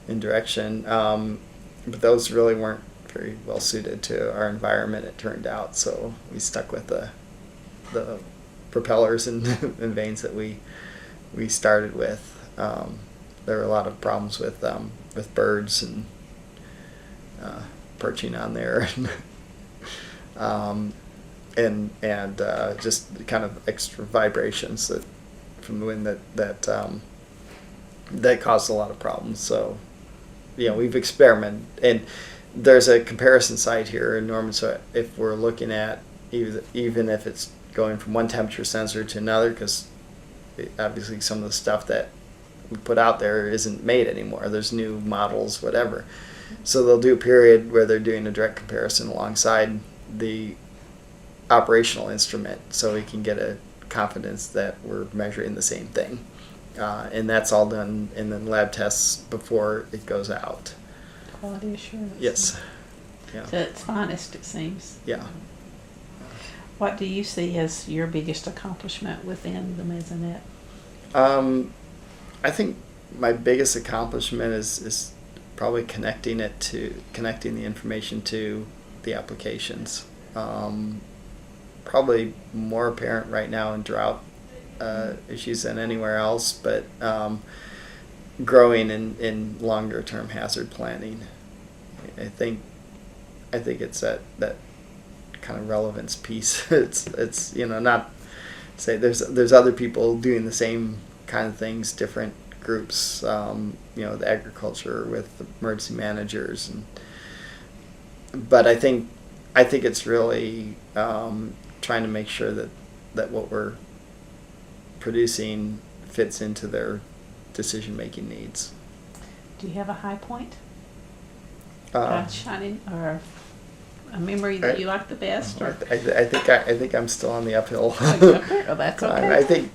[SPEAKER 2] and direction, but those really weren't very well suited to our environment, it turned out. So we stuck with the propellers and vanes that we started with. There were a lot of problems with birds and perching on there, and just kind of extra vibrations from the wind that caused a lot of problems. So we've experimented, and there's a comparison site here in Norman. So if we're looking at even if it's going from one temperature sensor to another, because obviously some of the stuff that we put out there isn't made anymore. There's new models, whatever. So they'll do a period where they're doing a direct comparison alongside the operational instrument, so we can get a confidence that we're measuring the same thing. And that's all done in the lab tests before it goes out.
[SPEAKER 1] Quality assurance.
[SPEAKER 2] Yes. Yeah.
[SPEAKER 1] To its finest, it seems.
[SPEAKER 2] Yeah.
[SPEAKER 1] What do you see as your biggest accomplishment within the Mesonet?
[SPEAKER 2] I think my biggest accomplishment is probably connecting the information to the applications. Probably more apparent right now in drought issues than anywhere else, but growing in longer term hazard planning. I think it's that kind of relevance piece. It's not say there's other people doing the same kind of things, different groups, the agriculture with the emergency managers, but I think it's really trying to make sure that what we're producing fits into their decision-making needs.
[SPEAKER 1] Do you have a high point? Shining, or a memory that you like the best? Or?
[SPEAKER 2] I think I'm still on the uphill.
[SPEAKER 1] Oh, that's okay.
[SPEAKER 2] I think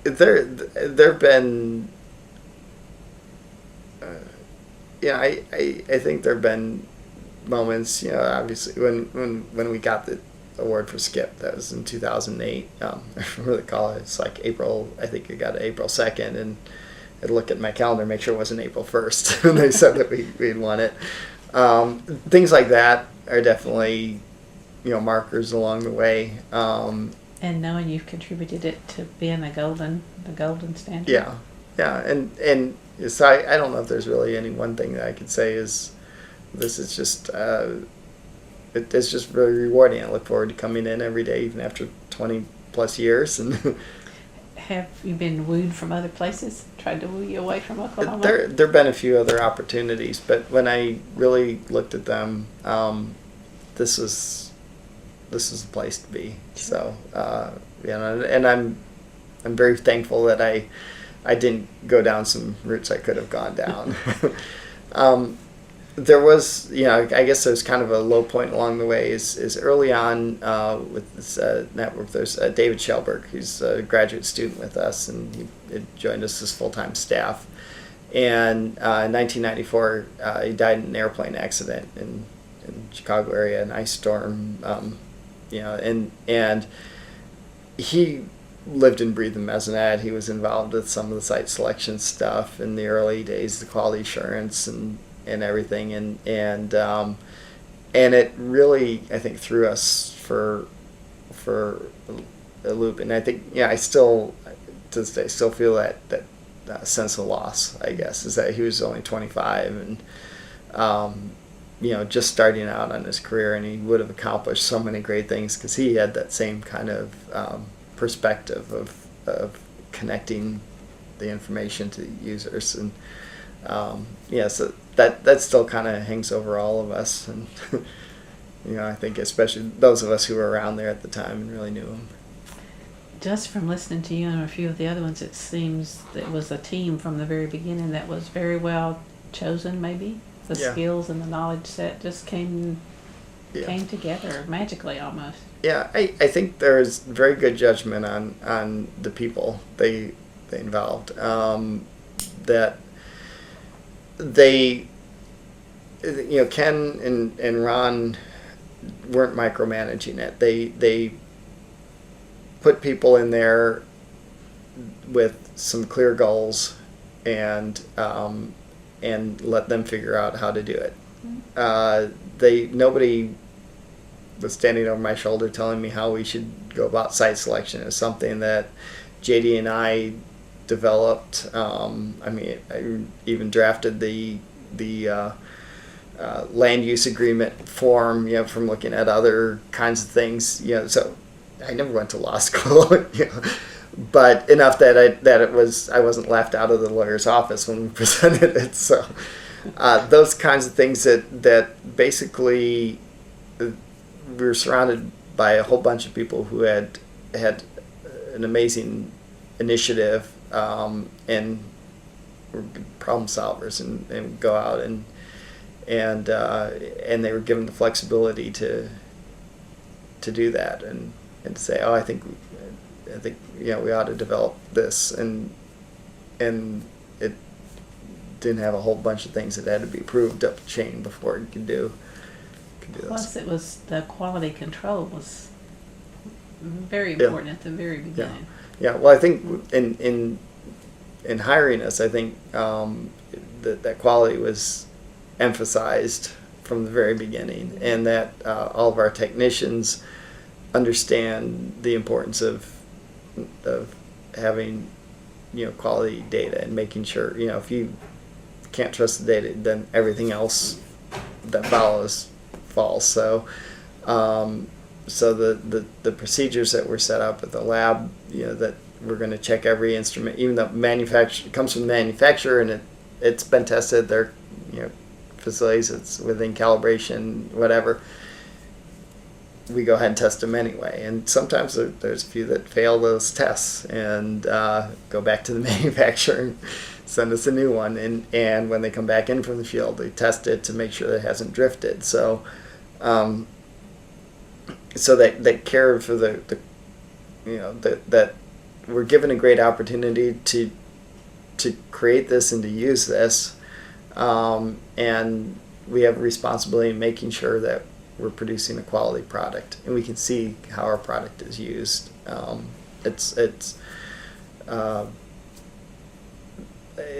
[SPEAKER 2] there've been I think there've been moments, obviously when we got the award for SCIP, that was in 2008. I remember the call. It's like April. I think it got April 2nd, and I'd look at my calendar, make sure it wasn't April 1st, and they said that we'd won it. Things like that are definitely, markers along the way.
[SPEAKER 1] And knowing you've contributed it to being the golden standard.
[SPEAKER 2] Yeah, and so I don't know if there's really any one thing that I could say is this is just it's just really rewarding. I look forward to coming in every day, even after 20 plus years. And
[SPEAKER 1] have you been wooed from other places? Tried to woo you away from Oklahoma?
[SPEAKER 2] There've been a few other opportunities, but when I really looked at them, this is the place to be. So and I'm very thankful that I didn't go down some routes I could have gone down. There was, I guess there's kind of a low point along the way is early on with this network. There's David Shellberg, who's a graduate student with us, and he had joined us as full-time staff. And in 1994, he died in an airplane accident in Chicago area, an ice storm. And he lived and breathed the Mesonet. He was involved with some of the site selection stuff in the early days, the quality assurance and everything, and and it really, I think, threw us for a loop. And I think, yeah, I still, to this day, still feel that sense of loss, I guess, is that he was only 25 and, just starting out on his career, and he would have accomplished so many great things because he had that same kind of perspective of connecting the information to the users. And, so that still kind of hangs over all of us. And, I think especially those of us who were around there at the time and really knew him.
[SPEAKER 1] Just from listening to you and a few of the other ones, it seems that it was a team from the very beginning that was very well chosen, maybe. The skills and the knowledge set just came together magically almost.
[SPEAKER 2] Yeah, I think there is very good judgment on the people they involved. That they, Ken and Ron weren't micromanaging it. They put people in there with some clear goals and let them figure out how to do it. Nobody was standing over my shoulder telling me how we should go about site selection. It was something that JD and I developed. I even drafted the land use agreement form, from looking at other kinds of things. So I never went to law school, but enough that I wasn't left out of the lawyer's office when we presented it. So those kinds of things that basically we were surrounded by a whole bunch of people who had an amazing initiative and were good problem solvers and go out and they were given the flexibility to do that and to say, I think we ought to develop this, and it didn't have a whole bunch of things that had to be approved up the chain before it could do this.
[SPEAKER 1] Plus, it was the quality control was very important at the very beginning.
[SPEAKER 2] Yeah. Well, I think in hiring us, I think that quality was emphasized from the very beginning, and that all of our technicians understand the importance of having quality data and making sure if you can't trust the data, then everything else that follows falls. So the procedures that were set up at the lab, that we're going to check every instrument, even though it comes from the manufacturer and it's been tested, their facilities, it's within calibration, whatever. We go ahead and test them anyway, and sometimes there's a few that fail those tests and go back to the manufacturer and send us a new one. And when they come back in from the field, they test it to make sure that it hasn't drifted. So that care for that we're given a great opportunity to create this and to use this, and we have a responsibility in making sure that we're producing a quality product, and we can see how our product is used. I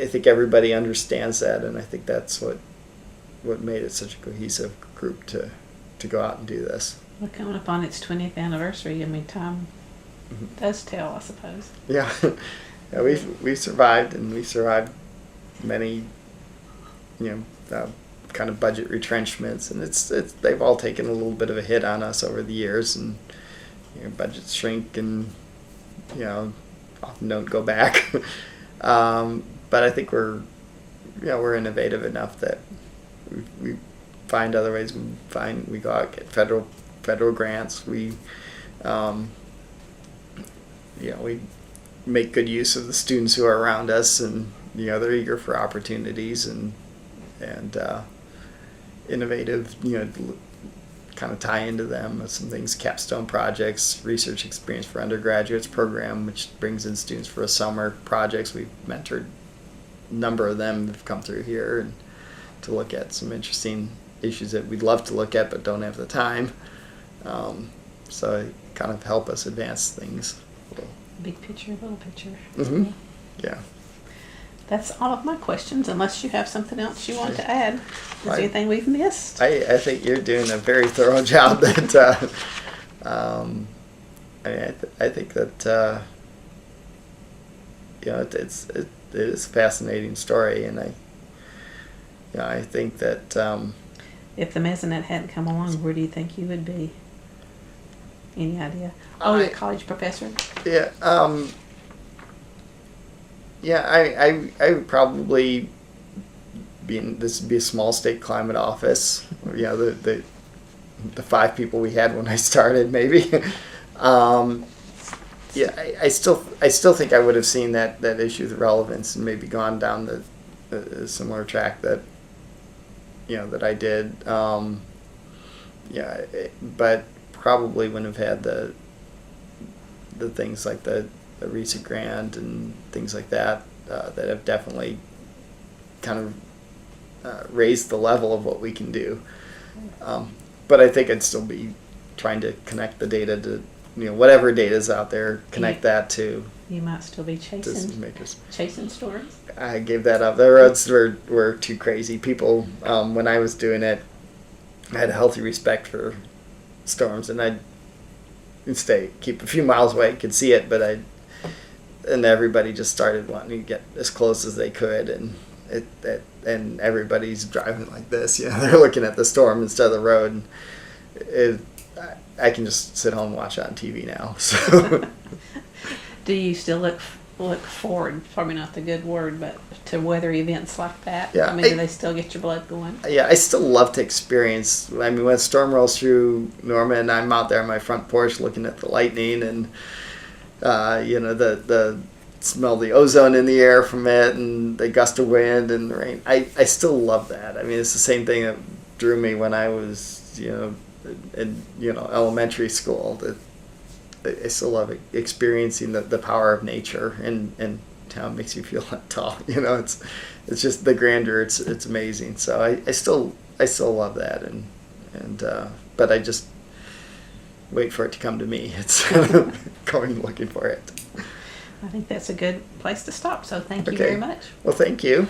[SPEAKER 2] think everybody understands that, and I think that's what made it such a cohesive group to go out and do this.
[SPEAKER 1] Well, coming up on its 20th anniversary, time does tell, I suppose.
[SPEAKER 2] Yeah, we survived, and we survived many, kind of budget retrenchments, and they've all taken a little bit of a hit on us over the years, and budgets shrink and often don't go back. But I think we're innovative enough that we find other ways. We go out and get federal grants. We we make good use of the students who are around us, and they're eager for opportunities and innovative, kind of tie into them. Some things, capstone projects, research experience for undergraduates program, which brings in students for a summer projects. We've mentored a number of them have come through here and to look at some interesting issues that we'd love to look at but don't have the time. So it kind of help us advance things.
[SPEAKER 1] Big picture, little picture.
[SPEAKER 2] Mm-hmm. Yeah.
[SPEAKER 1] That's all of my questions, unless you have something else you want to add. Is there
[SPEAKER 2] I-
[SPEAKER 1] anything we've missed?
[SPEAKER 2] I think you're doing a very thorough job. That I think that it is a fascinating story, and I think that
[SPEAKER 1] If the Mesonet hadn't come along, where do you think you would be? Any idea? Oh, you're a college professor?
[SPEAKER 2] yeah I would probably this would be a small state climate office. The 5 people we had when I started, maybe. I still think I would have seen that issue's relevance and maybe gone down the similar track that that I did. But probably wouldn't have had the things like the recent grant and things like that that have definitely kind of raised the level of what we can do. But I think I'd still be trying to connect the data to whatever data is out there, connect that to
[SPEAKER 1] You might still be
[SPEAKER 2] decision makers.
[SPEAKER 1] chasing storms.
[SPEAKER 2] I gave that up. The roads were too crazy. People, when I was doing it, I had a healthy respect for storms, and I'd keep a few miles away, could see it, but and everybody just started wanting to get as close as they could, and and everybody's driving like this. They're looking at the storm instead of the road. And I can just sit home and watch it on TV now. So.
[SPEAKER 1] Do you still look forward? Probably not the good word, but to weather events like that.
[SPEAKER 2] Yeah,
[SPEAKER 1] I mean, do they still get your blood going?
[SPEAKER 2] Yeah, I still love to experience. I mean, when a storm rolls through Norman, I'm out there on my front porch looking at the lightning and the smell the ozone in the air from it and the gust of wind and the rain. I still love that. I mean, it's the same thing that drew me when I was in elementary school. That I still love experiencing the power of nature and how it makes you feel that tall. It's just the grandeur. It's amazing. So I still love that and but I just wait for it to come to me. It's going looking for it.
[SPEAKER 1] I think that's a good place to stop. So thank you
[SPEAKER 2] Okay.
[SPEAKER 1] very much.
[SPEAKER 2] Well, thank you.